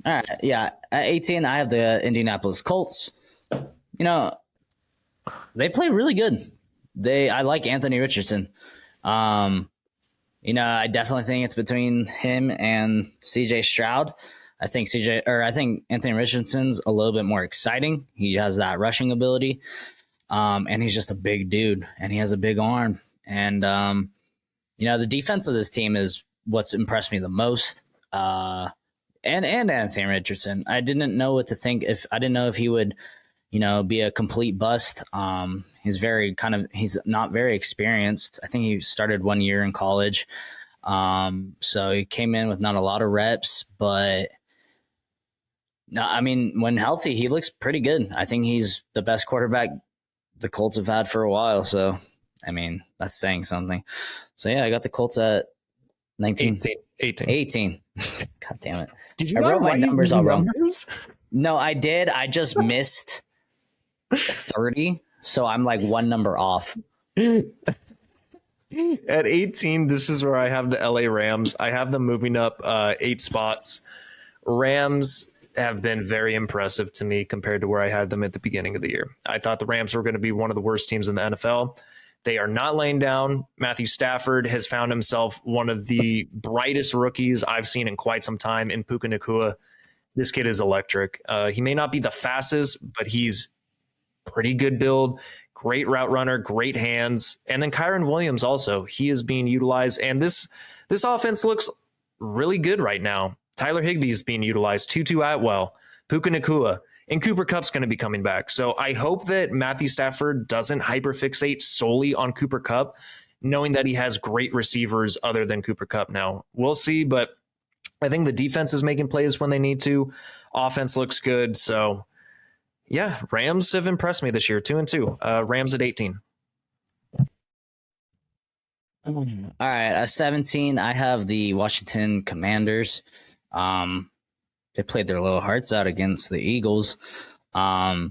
All right, yeah. At 18, I have the Indianapolis Colts. They play really good. I like Anthony Richardson. I definitely think it's between him and CJ Stroud. I think Anthony Richardson's a little bit more exciting. He has that rushing ability, and he's just a big dude, and he has a big arm. And the defense of this team is what's impressed me the most. And Anthony Richardson, I didn't know what to think. I didn't know if he would, be a complete bust. He's not very experienced. I think he started 1 year in college. So he came in with not a lot of reps, but no, I mean, when healthy, he looks pretty good. I think he's the best quarterback the Colts have had for a while. So, I mean, that's saying something. So, yeah, I got the Colts at 19. 18. God damn it. Did you I not wrote my write numbers all wrong. numbers? No, I did. I just missed 30. So I'm like one number off. At 18, this is where I have the LA Rams. I have them moving up 8 spots. Rams have been very impressive to me compared to where I had them at the beginning of the year. I thought the Rams were going to be one of the worst teams in the NFL. They are not laying down. Matthew Stafford has found himself one of the brightest rookies I've seen in quite some time in Puka Nacua. This kid is electric. He may not be the fastest, but he's pretty good build, great route runner, great hands. And then Kyron Williams also, he is being utilized. And this offense looks really good right now. Tyler Higbee is being utilized, Tutu Atwell, Puka Nacua, and Cooper Kupp's going to be coming back. So I hope that Matthew Stafford doesn't hyperfixate solely on Cooper Kupp, knowing that he has great receivers other than Cooper Kupp now. We'll see, but I think the defense is making plays when they need to. Offense looks good. So, yeah, Rams have impressed me this year, 2-2. Rams at 18. All right, at 17, I have the Washington Commanders. They played their little hearts out against the Eagles. I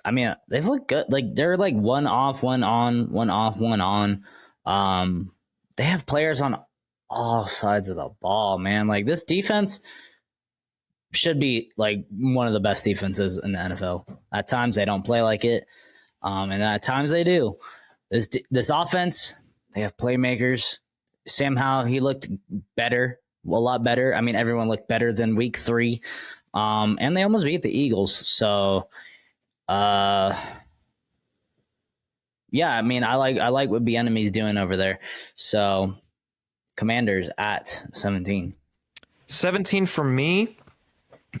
mean, they've looked good. Like they're like one off, one on, one off, one on. They have players on all sides of the ball, man. Like this defense should be like one of the best defenses in the NFL. At times they don't play like it, and at times they do. This offense, they have playmakers. Sam Howell, he looked better. A lot better. I mean, everyone looked better than week 3. And they almost beat the Eagles. So, yeah, I mean, I like what Bieniemy's doing over there. So, Commanders at 17. 17 for me.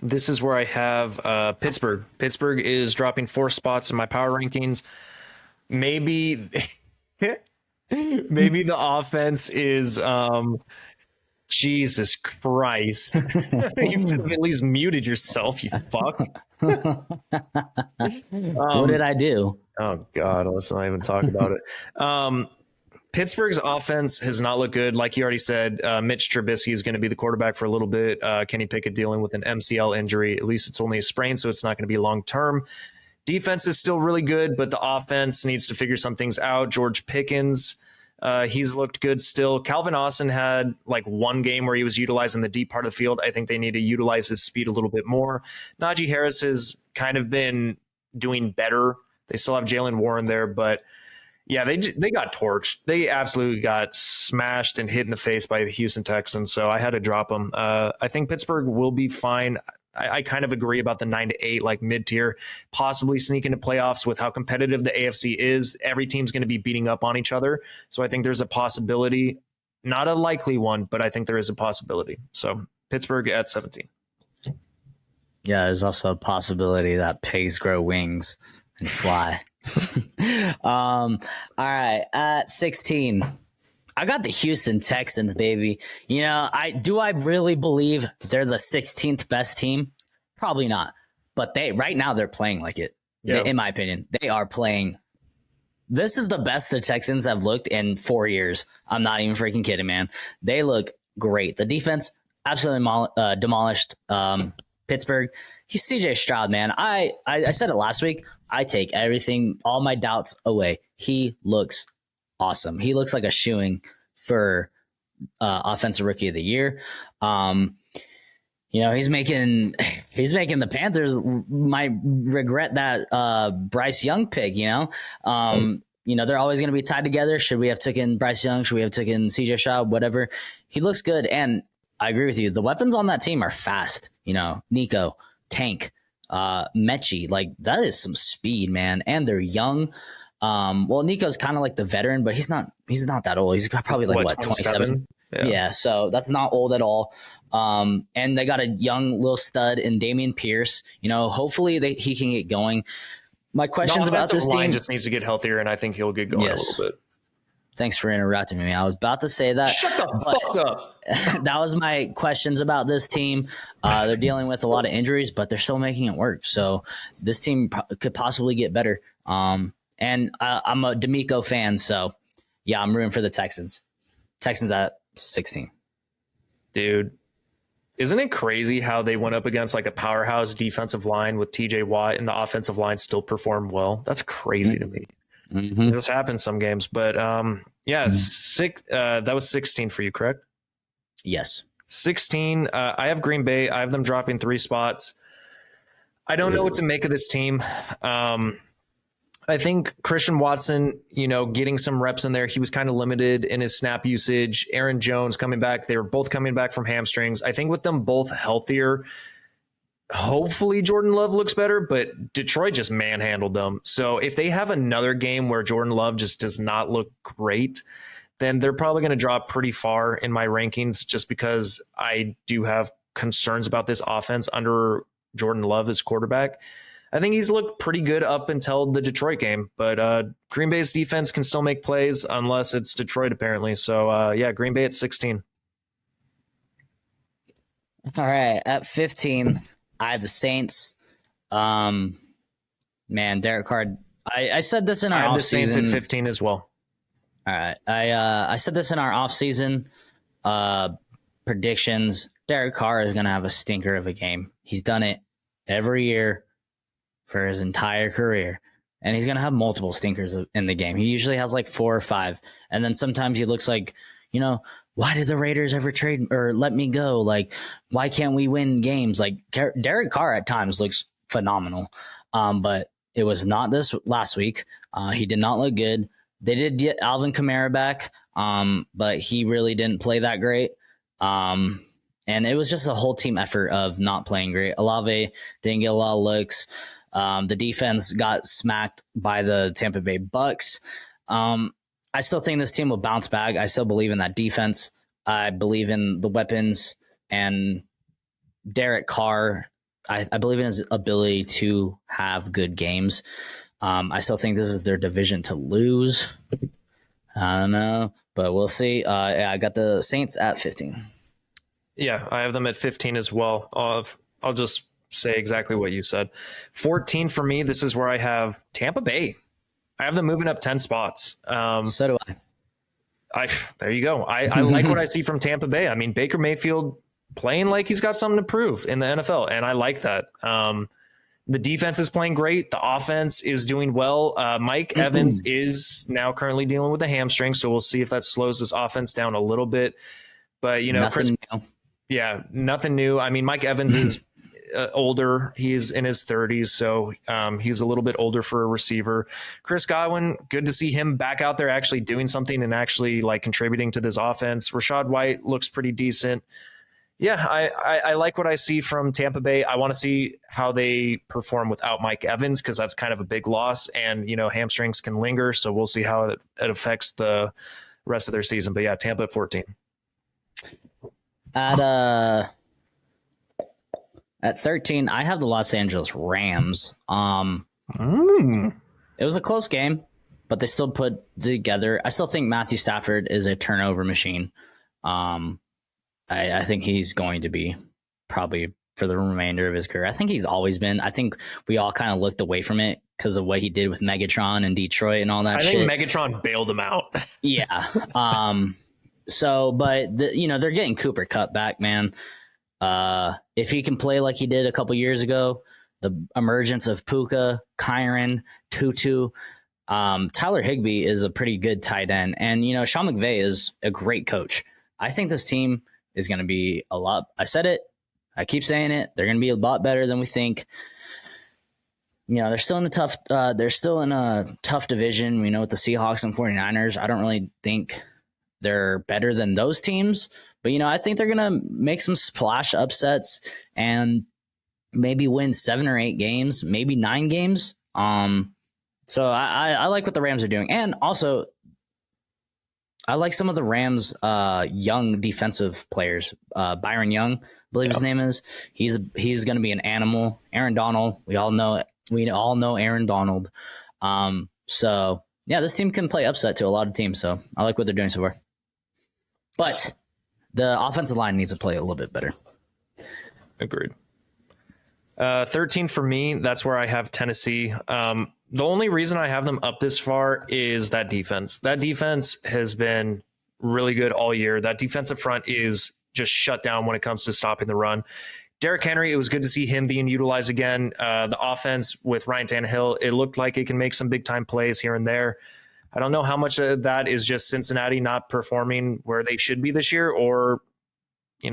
This is where I have Pittsburgh. Pittsburgh is dropping 4 spots in my power rankings. Maybe the offense is Jesus Christ. You should have at least muted yourself, you fuck. What did I do? Oh, God, let's not even talk about it. Pittsburgh's offense has not looked good. Like you already said, Mitch Trubisky is going to be the quarterback for a little bit. Kenny Pickett dealing with an MCL injury. At least it's only a sprain, so it's not going to be long-term. Defense is still really good, but the offense needs to figure some things out. George Pickens, he's looked good still. Calvin Austin had like one game where he was utilizing the deep part of the field. I think they need to utilize his speed a little bit more. Najee Harris has kind of been doing better. They still have Jalen Warren there, but yeah, they got torched. They absolutely got smashed and hit in the face by the Houston Texans, so I had to drop them. I think Pittsburgh will be fine. I kind of agree about the 9-8, like mid-tier, possibly sneak into playoffs with how competitive the AFC is. Every team's going to be beating up on each other. So I think there's a possibility, not a likely one, but I think there is a possibility. So Pittsburgh at 17. Yeah, there's also a possibility that pigs grow wings and fly. All right, at 16. I got the Houston Texans, baby. You know, I really believe they're the 16th best team? Probably not. But right now they're playing like it. Yeah. In my opinion, they are playing. This is the best the Texans have looked in 4 years. I'm not even freaking kidding, man. They look great. The defense absolutely demolished Pittsburgh. He's CJ Stroud, man. I said it last week. I take everything, all my doubts away. He looks awesome. He looks like a shoo-in for offensive rookie of the year. You know, he's making the Panthers might regret that Bryce Young pick, you know. You know, they're always going to be tied together. Should we have taken Bryce Young? Should we have taken CJ Stroud? Whatever. He looks good. And I agree with you. The weapons on that team are fast. Nico, Tank, Mechie, like that is some speed, man. And they're young. Well, Nico's kind of like the veteran, but he's not that old. He's got probably like what 27. Yeah, so that's not old at all. And they got a young little stud in Damian Pierce. Hopefully he can get going. My questions about this team just needs to get healthier, and I think he'll get going a little bit. Thanks for interrupting me. I was about to say that. Shut the fuck up. That was my questions about this team. They're dealing with a lot of injuries, but they're still making it work. So this team could possibly get better. And I'm a D'Amico fan, so yeah, I'm rooting for the Texans. Texans at 16. Dude, isn't it crazy how they went up against like a powerhouse defensive line with TJ Watt and the offensive line still performed well? That's crazy to me. Mm-hmm. This happens some games, but that was 16 for you, correct? Yes. 16. I have Green Bay. I have them dropping 3 spots. I don't know what to make of this team. I think Christian Watson, getting some reps in there, he was kind of limited in his snap usage. Aaron Jones coming back. They were both coming back from hamstrings. I think with them both healthier, hopefully Jordan Love looks better, but Detroit just manhandled them. So if they have another game where Jordan Love just does not look great, then they're probably going to drop pretty far in my rankings just because I do have concerns about this offense under Jordan Love as quarterback. I think he's looked pretty good up until the Detroit game, but Green Bay's defense can still make plays unless it's Detroit, apparently. So, Green Bay at 16. All right, at 15, I have the Saints. Man, Derek Carr. I said this in our offseason. I have the Saints at 15 as well. All right, I said this in our offseason predictions. Derek Carr is going to have a stinker of a game. He's done it every year for his entire career, and he's going to have multiple stinkers in the game. He usually has like 4 or 5, and then sometimes he looks like, why did the Raiders ever trade or let me go? Like, why can't we win games? Like, Derek Carr at times looks phenomenal, but it was not this last week. He did not look good. They did get Alvin Kamara back, but he really didn't play that great. And it was just a whole team effort of not playing great. Olave didn't get a lot of looks. The defense got smacked by the Tampa Bay Bucks. I still think this team will bounce back. I still believe in that defense. I believe in the weapons and Derek Carr. I believe in his ability to have good games. I still think this is their division to lose. I don't know, but we'll see. I got the Saints at 15. Yeah, I have them at 15 as well. I'll just say exactly what you said. 14 for me, this is where I have Tampa Bay. I have them moving up 10 spots. So do I. There you go. I like what I see from Tampa Bay. I mean, Baker Mayfield playing like he's got something to prove in the NFL, and I like that. The defense is playing great. The offense is doing well. Mike Evans is now currently dealing with a hamstring, so we'll see if that slows this offense down a little bit. But, nothing new. Yeah, nothing new. I mean, Mike Evans is older. He's in his 30s, so he's a little bit older for a receiver. Chris Godwin, good to see him back out there actually doing something and actually like contributing to this offense. Rashad White looks pretty decent. Yeah, I like what I see from Tampa Bay. I want to see how they perform without Mike Evans because that's kind of a big loss, and hamstrings can linger, so we'll see how it affects the rest of their season. But yeah, Tampa at 14. At 13, I have the Los Angeles Rams. It was a close game, but they still put together. I still think Matthew Stafford is a turnover machine. I think he's going to be probably for the remainder of his career. I think he's always been. I think we all kind of looked away from it because of what he did with Megatron and Detroit and all that shit. I think Megatron bailed him out. Yeah. So, but they're getting Cooper Kupp back, man. If he can play like he did a couple years ago, the emergence of Puka, Kyron, Tutu, Tyler Higbee is a pretty good tight end. And, Sean McVay is a great coach. I think this team is going to be a lot. I said it. I keep saying it. They're going to be a lot better than we think. They're still in a tough division, with the Seahawks and 49ers. I don't really think they're better than those teams, But, I think they're going to make some splash upsets and maybe win 7 or 8 games, maybe 9 games. So I like what the Rams are doing. And also, I like some of the Rams' young defensive players. Byron Young, I believe his name is. He's going to be an animal. Aaron Donald, we all know Aaron Donald. So yeah, this team can play upset to a lot of teams. So I like what they're doing so far. But the offensive line needs to play a little bit better. Agreed. 13 for me. That's where I have Tennessee. The only reason I have them up this far is that defense. That defense has been really good all year. That defensive front is just shut down when it comes to stopping the run. Derrick Henry, it was good to see him being utilized again. The offense with Ryan Tannehill, it looked like it can make some big-time plays here and there. I don't know how much of that is just Cincinnati not performing where they should be this year, or,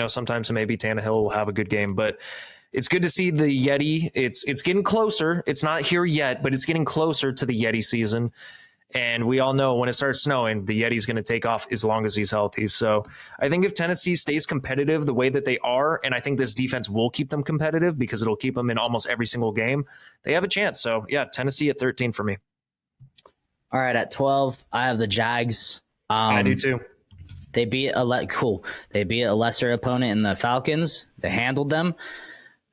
sometimes maybe Tannehill will have a good game. But it's good to see the Yeti. It's getting closer. It's not here yet, but it's getting closer to the Yeti season. And we all know when it starts snowing, the Yeti's going to take off as long as he's healthy. So I think if Tennessee stays competitive the way that they are, and I think this defense will keep them competitive because it'll keep them in almost every single game, they have a chance. So yeah, Tennessee at 13 for me. All right, at 12, I have the Jags. I do too. They beat They beat a lesser opponent in the Falcons. They handled them.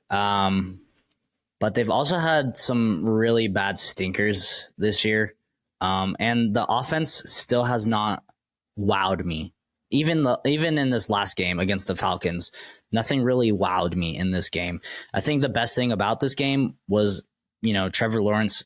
But they've also had some really bad stinkers this year. And the offense still has not wowed me. Even in this last game against the Falcons, nothing really wowed me in this game. I think the best thing about this game was, Trevor Lawrence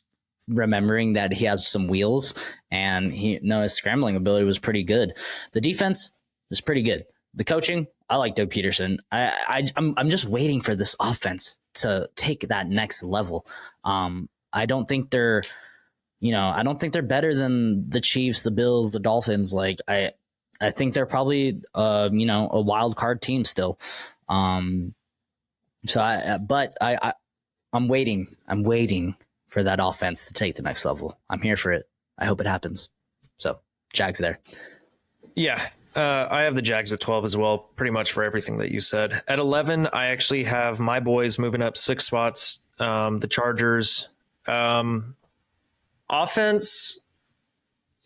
remembering that he has some wheels, and his scrambling ability was pretty good. The defense is pretty good. The coaching, I like Doug Peterson. I'm just waiting for this offense to take that next level. I don't think they're better than the Chiefs, the Bills, the Dolphins. Like I think they're probably a wild card team still. I'm waiting for that offense to take the next level. I'm here for it. I hope it happens. So Jags there. Yeah. I have the Jags at 12 as well, pretty much for everything that you said. At 11, I actually have my boys moving up 6 spots. The Chargers. Offense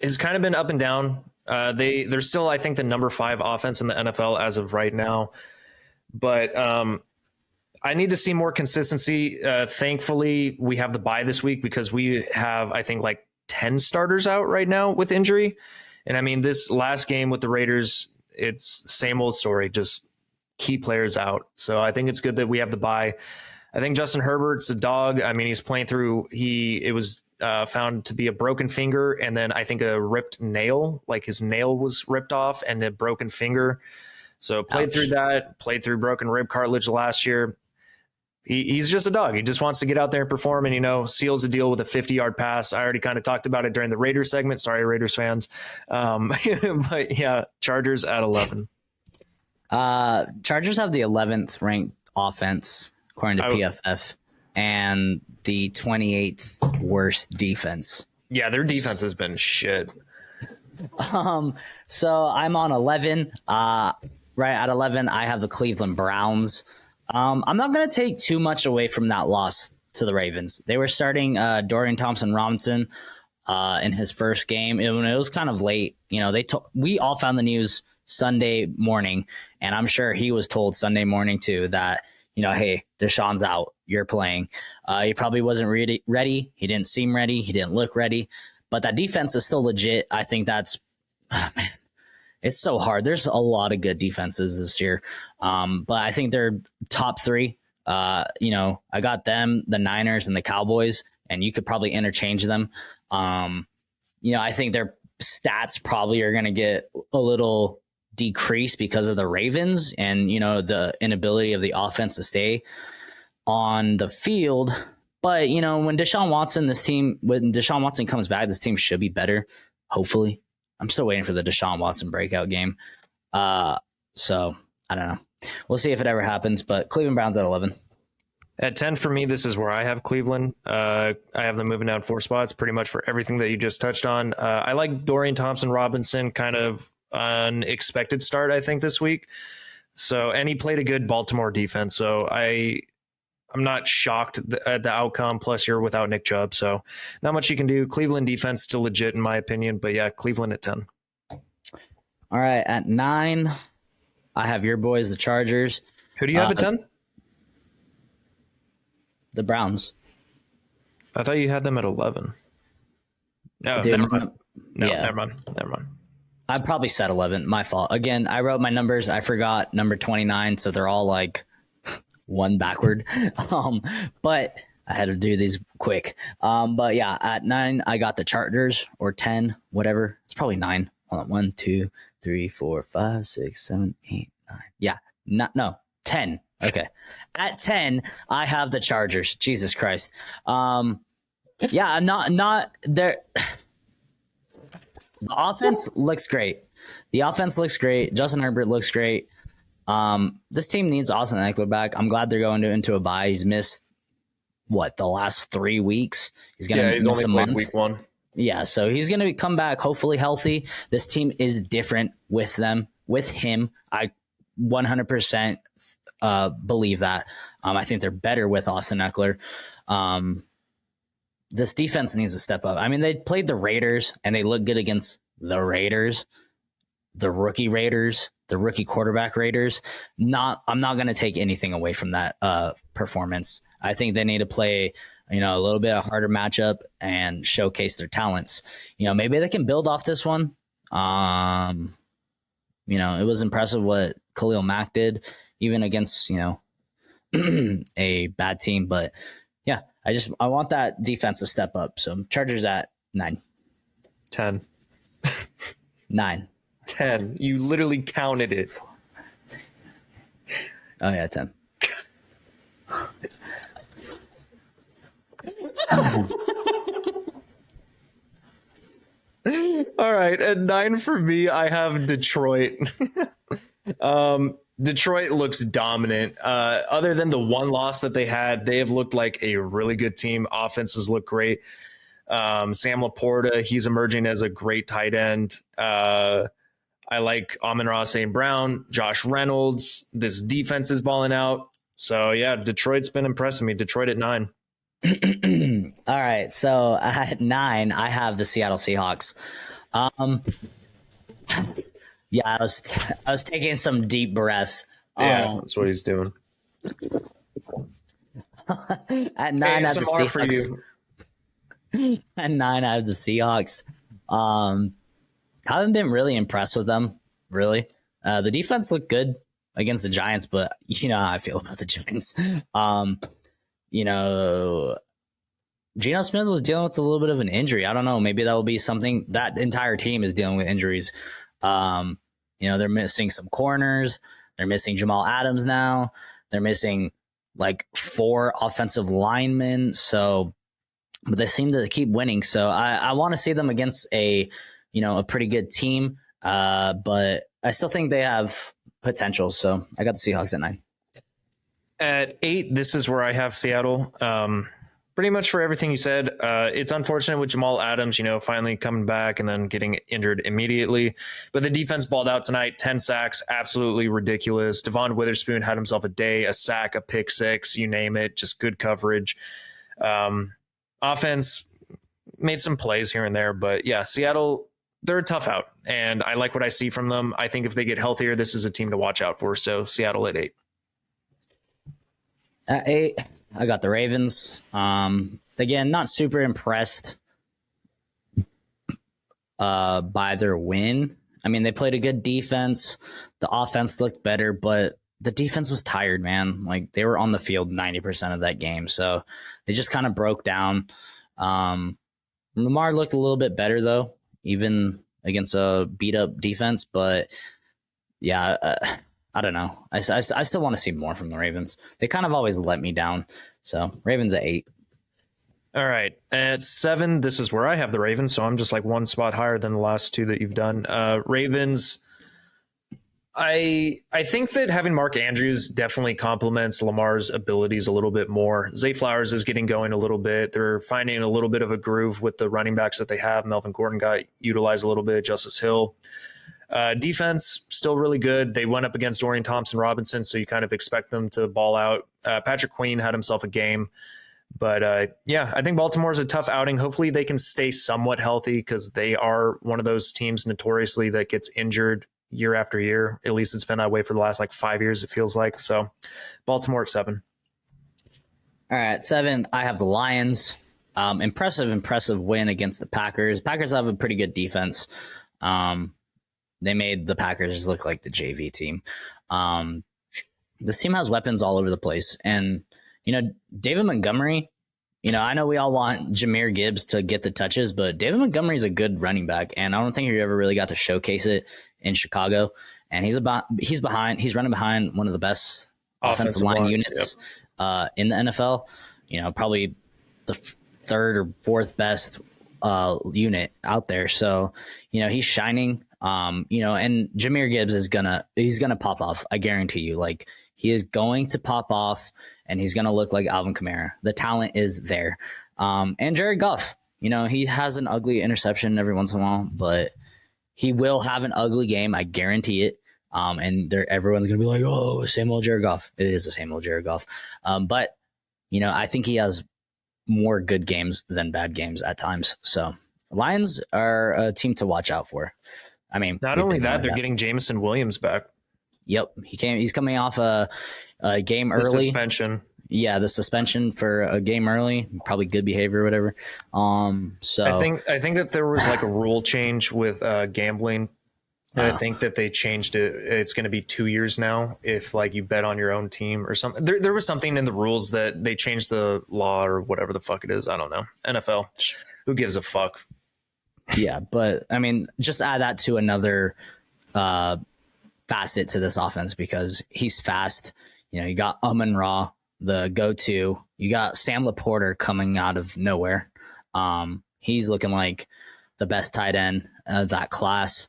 has kind of been up and down. They're still, I think, the number 5 offense in the NFL as of right now. But I need to see more consistency. Thankfully, we have the bye this week because we have, I think, like 10 starters out right now with injury. And I mean, this last game with the Raiders, it's the same old story, just key players out. So I think it's good that we have the bye. I think Justin Herbert's a dog. I mean, he's playing through, it was found to be a broken finger, and then I think a ripped nail, like his nail was ripped off, and a broken finger. So played through that, played through broken rib cartilage last year. He's just a dog. He just wants to get out there and perform, and, seals the deal with a 50-yard pass. I already kind of talked about it during the Raiders segment. Sorry, Raiders fans. But yeah, Chargers at 11. Chargers have the 11th ranked offense according to PFF, and the 28th worst defense. Yeah, their defense has been shit. So I'm on 11. Right at 11, I have the Cleveland Browns. I'm not going to take too much away from that loss to the Ravens. They were starting Dorian Thompson-Robinson in his first game. It was kind of late. We all found the news Sunday morning, and I'm sure he was told Sunday morning too that, hey, Deshaun's out. You're playing. He probably wasn't ready. He didn't seem ready. He didn't look ready. But that defense is still legit. I think that's it's so hard. There's a lot of good defenses this year. But I think they're top 3. I got them, the Niners, and the Cowboys, and you could probably interchange them. I think their stats probably are going to get a little decreased because of the Ravens and, the inability of the offense to stay on the field. But, when Deshaun Watson comes back, this team should be better, hopefully. I'm still waiting for the Deshaun Watson breakout game. So I don't know. We'll see if it ever happens, but Cleveland Browns at 11. At 10 for me, this is where I have Cleveland. I have them moving down 4 spots pretty much for everything that you just touched on. I like Dorian Thompson-Robinson kind of unexpected start, I think, this week. So, and he played a good Baltimore defense. So I'm not shocked at the outcome. Plus, you're without Nick Chubb, so not much you can do. Cleveland defense still legit in my opinion, but yeah, Cleveland at 10. All right, at 9, I have your boys, the Chargers. Who do you have at 10? The Browns. I thought you had them at 11. No, Dude, never mind. No, yeah. never mind. I probably said 11. My fault. Again, I wrote my numbers. I forgot number 29, so they're all like one backward. But I had to do these quick. But yeah, at 9, I got the Chargers, or 10, whatever. It's probably 9. Hold on. 1, 2, 3, 4, 5, 6, 7, 8, 9. Yeah. No. 10. Okay. At 10, I have the Chargers. Jesus Christ. Yeah, I'm not there. The offense looks great. Justin Herbert looks great. This team needs Austin Eckler back. I'm glad they're going into a bye. He's missed the last 3 weeks. He's only played week 1. Yeah, so he's going to come back hopefully healthy. This team is different with him. I 100% believe that. I think they're better with Austin Eckler. This defense needs to step up. I mean, they played the Raiders and they look good against the Raiders, the rookie quarterback Raiders. I'm not going to take anything away from that performance. I think they need to play, a little bit of harder matchup and showcase their talents. Maybe they can build off this one. It was impressive what Khalil Mack did, even against, a bad team. But yeah, I want that defense to step up. So Chargers at 9. 10. 9. 10. You literally counted it. Oh yeah, 10. All right, at 9 for me, I have Detroit. Detroit looks dominant. Other than the one loss that they had, they have looked like a really good team. Offenses look great. Sam Laporta, he's emerging as a great tight end. I like Amon-Ra St. Brown, Josh Reynolds. This defense is balling out. So, yeah, Detroit's been impressing me. Detroit at 9. All right, so at 9, I have the Seattle Seahawks. Yeah, I was taking some deep breaths. Yeah, that's what he's doing. At 9, I have the Seahawks. For you. At 9, I have the Seahawks. I haven't been really impressed with them, really. The defense looked good against the Giants, but you know how I feel about the Giants. Geno Smith was dealing with a little bit of an injury. I don't know. Maybe that will be something. That entire team is dealing with injuries. They're missing some corners. They're missing Jamal Adams now. They're missing like 4 offensive linemen. But they seem to keep winning. So I want to see them against a pretty good team. But I still think they have potential. So I got the Seahawks at 9. At 8, this is where I have Seattle. Pretty much for everything you said. It's unfortunate with Jamal Adams, finally coming back and then getting injured immediately. But the defense balled out tonight. 10 sacks, absolutely ridiculous. Devon Witherspoon had himself a day, a sack, a pick 6, you name it, just good coverage. Offense made some plays here and there, but yeah, Seattle, they're a tough out, and I like what I see from them. I think if they get healthier, this is a team to watch out for. So Seattle at 8. At 8, I got the Ravens. Again, not super impressed by their win. I mean, they played a good defense. The offense looked better, but the defense was tired, man. Like, they were on the field 90% of that game, so they just kind of broke down. Lamar looked a little bit better, though, even against a beat-up defense. But, yeah, I don't know. I still want to see more from the Ravens. They kind of always let me down. So, Ravens at 8. All right. At 7, this is where I have the Ravens, so I'm just like one spot higher than the last 2 that you've done. Ravens, I think that having Mark Andrews definitely complements Lamar's abilities a little bit more. Zay Flowers is getting going a little bit. They're finding a little bit of a groove with the running backs that they have. Melvin Gordon got utilized a little bit. Justice Hill. Defense still really good. They went up against Dorian Thompson-Robinson, so you kind of expect them to ball out. Patrick Queen had himself a game. But yeah, I think Baltimore is a tough outing. Hopefully they can stay somewhat healthy because they are one of those teams notoriously that gets injured year after year. At least it's been that way for the last like 5 years, it feels like. So Baltimore at 7. All right, 7. I have the Lions. Impressive win against the Packers. Packers have a pretty good defense. They made the Packers look like the JV team. This team has weapons all over the place. And, David Montgomery, I know we all want Jahmyr Gibbs to get the touches, but David Montgomery is a good running back. And I don't think he ever really got to showcase it in Chicago. And he's running behind one of the best offensive line units in the NFL. Probably the third or fourth best unit out there. So, he's shining. And Jahmyr Gibbs he's gonna pop off. I guarantee you. Like, he is going to pop off, and he's gonna look like Alvin Kamara. The talent is there. And Jared Goff, he has an ugly interception every once in a while, but he will have an ugly game. I guarantee it. And everyone's gonna be like, "Oh, same old Jared Goff." It is the same old Jared Goff. But I think he has more good games than bad games at times. So Lions are a team to watch out for. I mean, not only that, they're getting Jameson Williams back. Yep, he's coming off a game early. Suspension. Yeah, the suspension for a game early, probably good behavior or whatever. So I think that there was like a rule change with gambling. I think that they changed it. It's going to be 2 years now if like you bet on your own team or something. There was something in the rules that they changed the law or whatever the fuck it is. I don't know. NFL, who gives a fuck? Yeah, but I mean, just add that to another facet to this offense because he's fast. You got Amon-Ra, the go-to. You got Sam Laporta coming out of nowhere. He's looking like the best tight end of that class.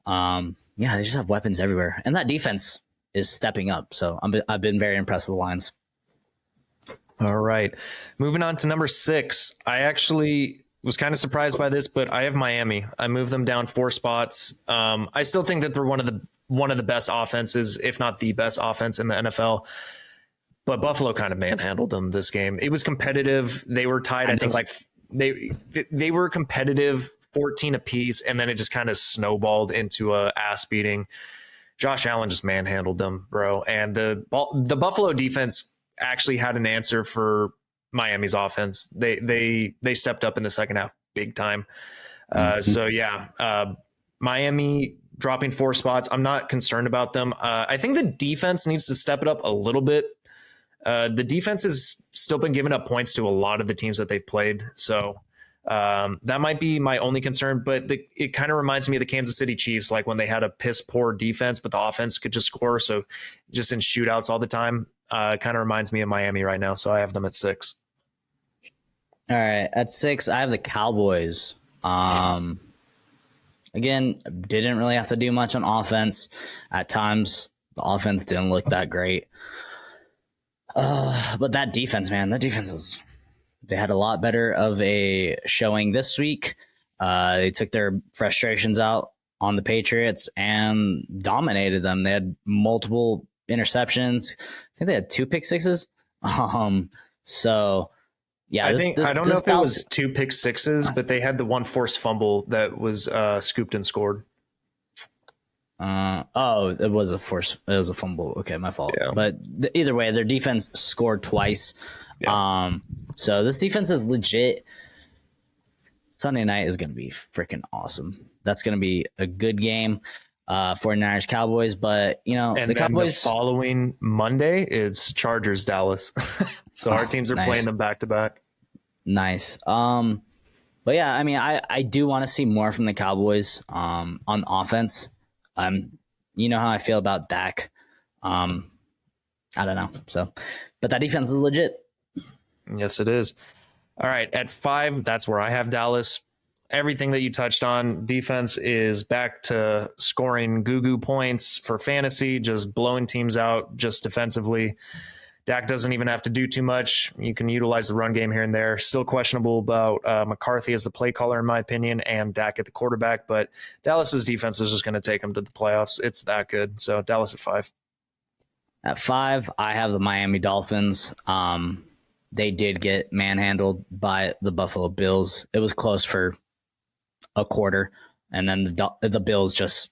They just have weapons everywhere, and that defense is stepping up. So I've been very impressed with the Lions. All right, moving on to number 6. I actually was kind of surprised by this, but I have Miami. I moved them down 4 spots. I still think that they're one of the best offenses, if not the best offense in the NFL. But Buffalo kind of manhandled them this game. It was competitive. They were tied. I think like they were competitive 14 apiece, and then it just kind of snowballed into a ass beating. Josh Allen just manhandled them, bro. And the Buffalo defense actually had an answer for Miami's offense. They stepped up in the second half big time. So yeah, Miami dropping 4 spots. I'm not concerned about them. I think the defense needs to step it up a little bit. The defense has still been giving up points to a lot of the teams that they've played. So that might be my only concern, but it kind of reminds me of the Kansas City Chiefs, like when they had a piss poor defense, but the offense could just score. So just in shootouts all the time, it kind of reminds me of Miami right now. So I have them at 6. All right. At 6, I have the Cowboys. Again, didn't really have to do much on offense. At times, the offense didn't look that great. But that defense, man, they had a lot better of a showing this week. They took their frustrations out on the Patriots and dominated them. They had multiple interceptions. I think they had 2 pick sixes. So yeah, I don't know if it was 2 pick sixes, but they had the one forced fumble that was scooped and scored. It was a fumble. Okay, my fault. Yeah. But either way, their defense scored twice. Yeah. So this defense is legit. Sunday night is going to be freaking awesome. That's going to be a good game for Niners Cowboys. But the Cowboys the following Monday is Chargers Dallas. So our teams are playing them back to back. Nice. But yeah, I mean, I do want to see more from the Cowboys on offense. You know how I feel about Dak. I don't know. So, but that defense is legit. Yes, it is. All right. At 5, that's where I have Dallas. Everything that you touched on, defense is back to scoring goo points for fantasy, just blowing teams out just defensively. Dak doesn't even have to do too much. You can utilize the run game here and there. Still questionable about McCarthy as the play caller, in my opinion, and Dak at the quarterback. But Dallas's defense is just going to take them to the playoffs. It's that good. So Dallas at 5. At 5, I have the Miami Dolphins. They did get manhandled by the Buffalo Bills. It was close for a quarter, and then the Bills just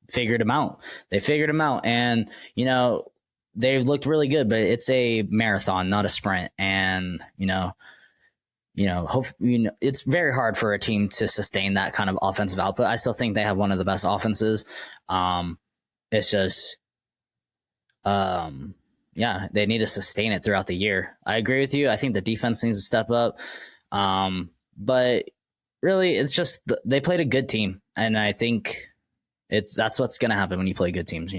figured them out. They figured them out, and they've looked really good, but it's a marathon, not a sprint. And it's very hard for a team to sustain that kind of offensive output. I still think they have one of the best offenses. It's just, they need to sustain it throughout the year. I agree with you. I think the defense needs to step up. But really, it's just they played a good team, and I think that's what's going to happen when you play good teams.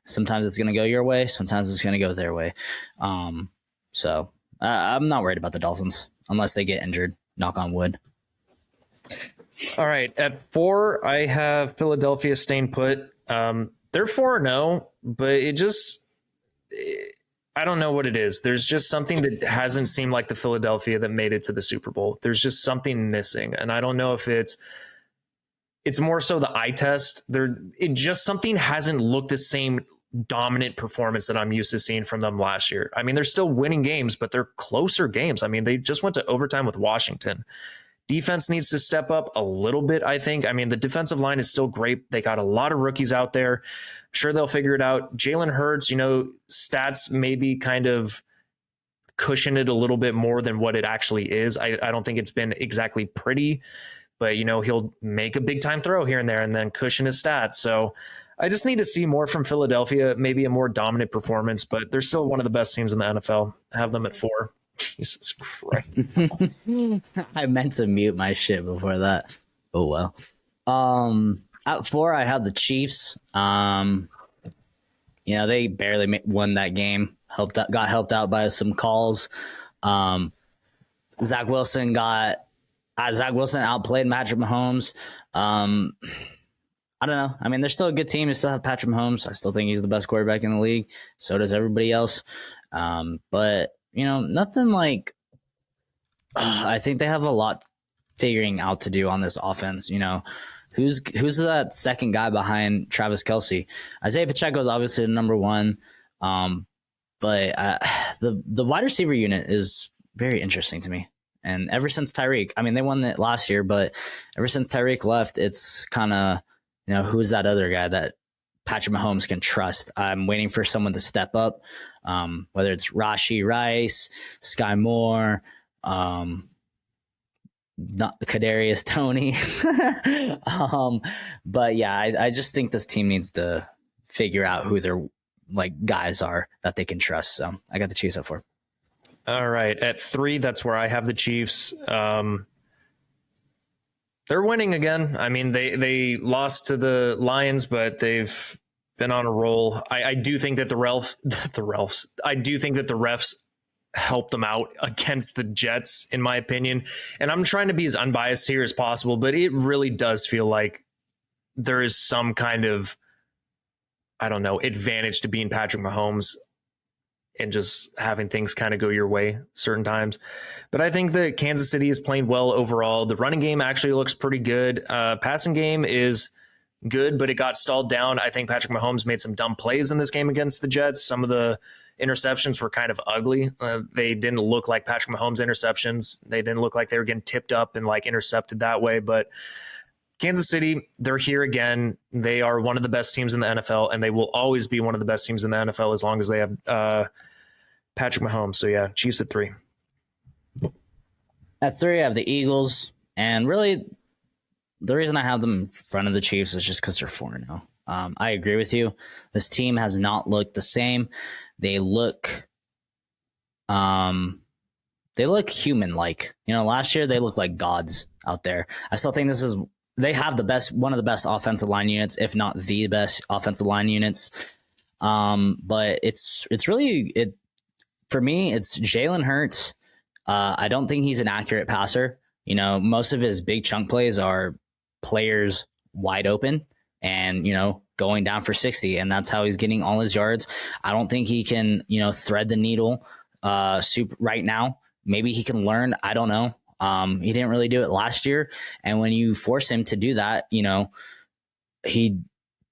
Sometimes it's going to go your way, sometimes it's going to go their way. So I'm not worried about the Dolphins unless they get injured. Knock on wood. All right, at 4, I have Philadelphia staying put. They're 4-0, but I don't know what it is. There's just something that hasn't seemed like the Philadelphia that made it to the Super Bowl. There's just something missing, and I don't know if it's more so the eye test. Something hasn't looked the same dominant performance that I'm used to seeing from them last year. I mean, they're still winning games, but they're closer games. I mean, they just went to overtime with Washington. Defense needs to step up a little bit, I think. I mean, the defensive line is still great. They got a lot of rookies out there. I'm sure they'll figure it out. Jalen Hurts, stats maybe kind of cushion it a little bit more than what it actually is. I don't think it's been exactly pretty, but he'll make a big time throw here and there and then cushion his stats. So I just need to see more from Philadelphia, maybe a more dominant performance, but they're still one of the best teams in the NFL. I have them at 4. Jesus Christ. I meant to mute my shit before that. Oh, well. At 4, I have the Chiefs. They barely won that game. Got helped out by some calls. Zach Wilson outplayed Patrick Mahomes. I don't know. I mean, they're still a good team. They still have Patrick Mahomes. I still think he's the best quarterback in the league. So does everybody else. But nothing like. I think they have a lot figuring out to do on this offense. Who's that second guy behind Travis Kelce? Isaiah Pacheco is obviously the number 1. But the wide receiver unit is very interesting to me. And ever since Tyreek, I mean, they won it last year, but ever since Tyreek left, it's kind of, who's that other guy that Patrick Mahomes can trust? I'm waiting for someone to step up, whether it's Rashee Rice, Sky Moore, not Kadarius Toney. But yeah, I just think this team needs to figure out who their guys are that they can trust. So I got the Chiefs at 4. All right. At 3, that's where I have the Chiefs. They're winning again. I mean, they lost to the Lions, but they've been on a roll. I do think that the refs helped them out against the Jets, in my opinion. And I'm trying to be as unbiased here as possible, but it really does feel like there is some kind of, advantage to being Patrick Mahomes and just having things kind of go your way certain times. But I think that Kansas City is playing well overall. The running game actually looks pretty good. Passing game is good, but it got stalled down. I think Patrick Mahomes made some dumb plays in this game against the Jets. Some of the interceptions were kind of ugly. They didn't look like Patrick Mahomes interceptions. They didn't look like they were getting tipped up and intercepted that way. But Kansas City, they're here again. They are one of the best teams in the NFL, and they will always be one of the best teams in the NFL as long as they have Patrick Mahomes. So yeah, Chiefs at 3. At 3, I have the Eagles, and really, the reason I have them in front of the Chiefs is just because they're 4-0. I agree with you. This team has not looked the same. They look human-like. Last year they looked like gods out there. I still think they have one of the best offensive line units, if not the best offensive line units. But it's really for me. It's Jalen Hurts. I don't think he's an accurate passer. Most of his big chunk plays are players wide open, and, going down for 60. And that's how he's getting all his yards. I don't think he can, thread the needle super right now. Maybe he can learn. I don't know. He didn't really do it last year. And when you force him to do that, he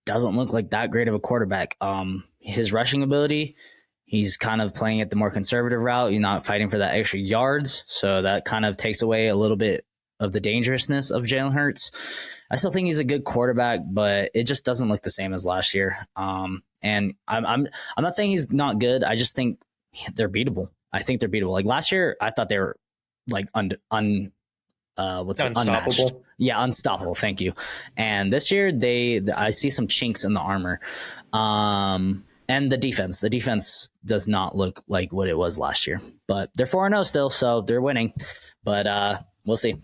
doesn't look like that great of a quarterback. His rushing ability, he's kind of playing it the more conservative route. You're not fighting for that extra yards. So that kind of takes away a little bit of the dangerousness of Jalen Hurts. I still think he's a good quarterback, but it just doesn't look the same as last year. And I'm not saying he's not good. I just think they're beatable. I think they're beatable. Like last year, I thought they were like unstoppable. Unmatched. Yeah, unstoppable. Thank you. And this year, I see some chinks in the armor. And the defense does not look like what it was last year. But they're 4-0 still, so they're winning. But we'll see.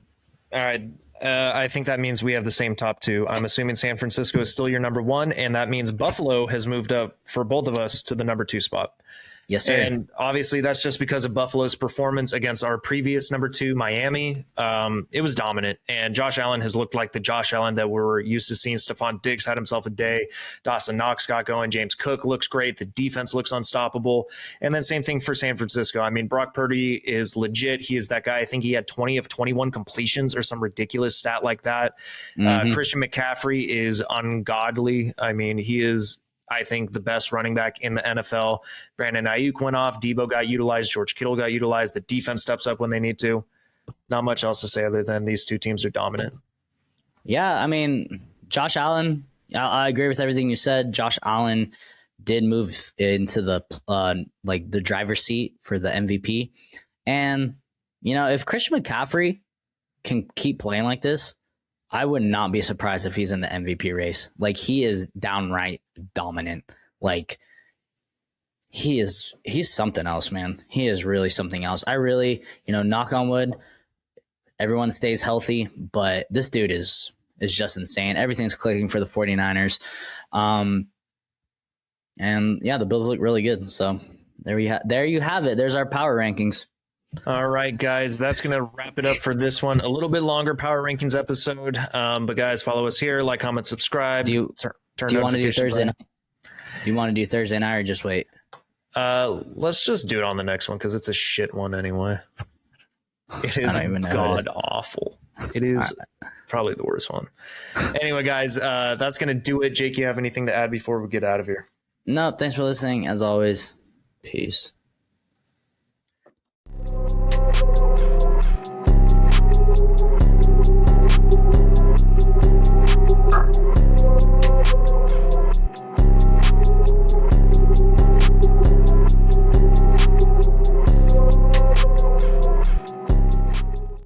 All right. I think that means we have the same top two. I'm assuming San Francisco is still your number one, and that means Buffalo has moved up for both of us to the number 2 spot. Yes, sir. And obviously that's just because of Buffalo's performance against our previous number 2, Miami. It was dominant, and Josh Allen has looked like the Josh Allen that we're used to seeing. Stephon Diggs had himself a day. Dawson Knox got going. James Cook looks great. The defense looks unstoppable. And then same thing for San Francisco. I mean, Brock Purdy is legit. He is that guy. I think he had 20 of 21 completions or some ridiculous stat like that. Christian McCaffrey is ungodly. I mean, he is, I think, the best running back in the NFL. Brandon Ayuk went off. Debo got utilized. George Kittle got utilized. The defense steps up when they need to. Not much else to say other than these two teams are dominant. Yeah, I mean, Josh Allen, I agree with everything you said. Josh Allen did move into the the driver's seat for the MVP. And, if Christian McCaffrey can keep playing like this, I would not be surprised if he's in the MVP race. Like, he is downright dominant. Like, he's something else, man. He is really something else. I really, knock on wood, everyone stays healthy, but this dude is just insane. Everything's clicking for the 49ers. And yeah, the Bills look really good. So there you have it. There's our power rankings. All right, guys, that's going to wrap it up for this one. A little bit longer power rankings episode. But guys, follow us here, like, comment, subscribe. Do you want to do Thursday night? Do you want to do Thursday night or just wait? Let's just do it on the next one because it's a shit one anyway. It is god awful. It is probably the worst one. Anyway, guys, that's going to do it. Jake, you have anything to add before we get out of here? No, thanks for listening. As always, peace.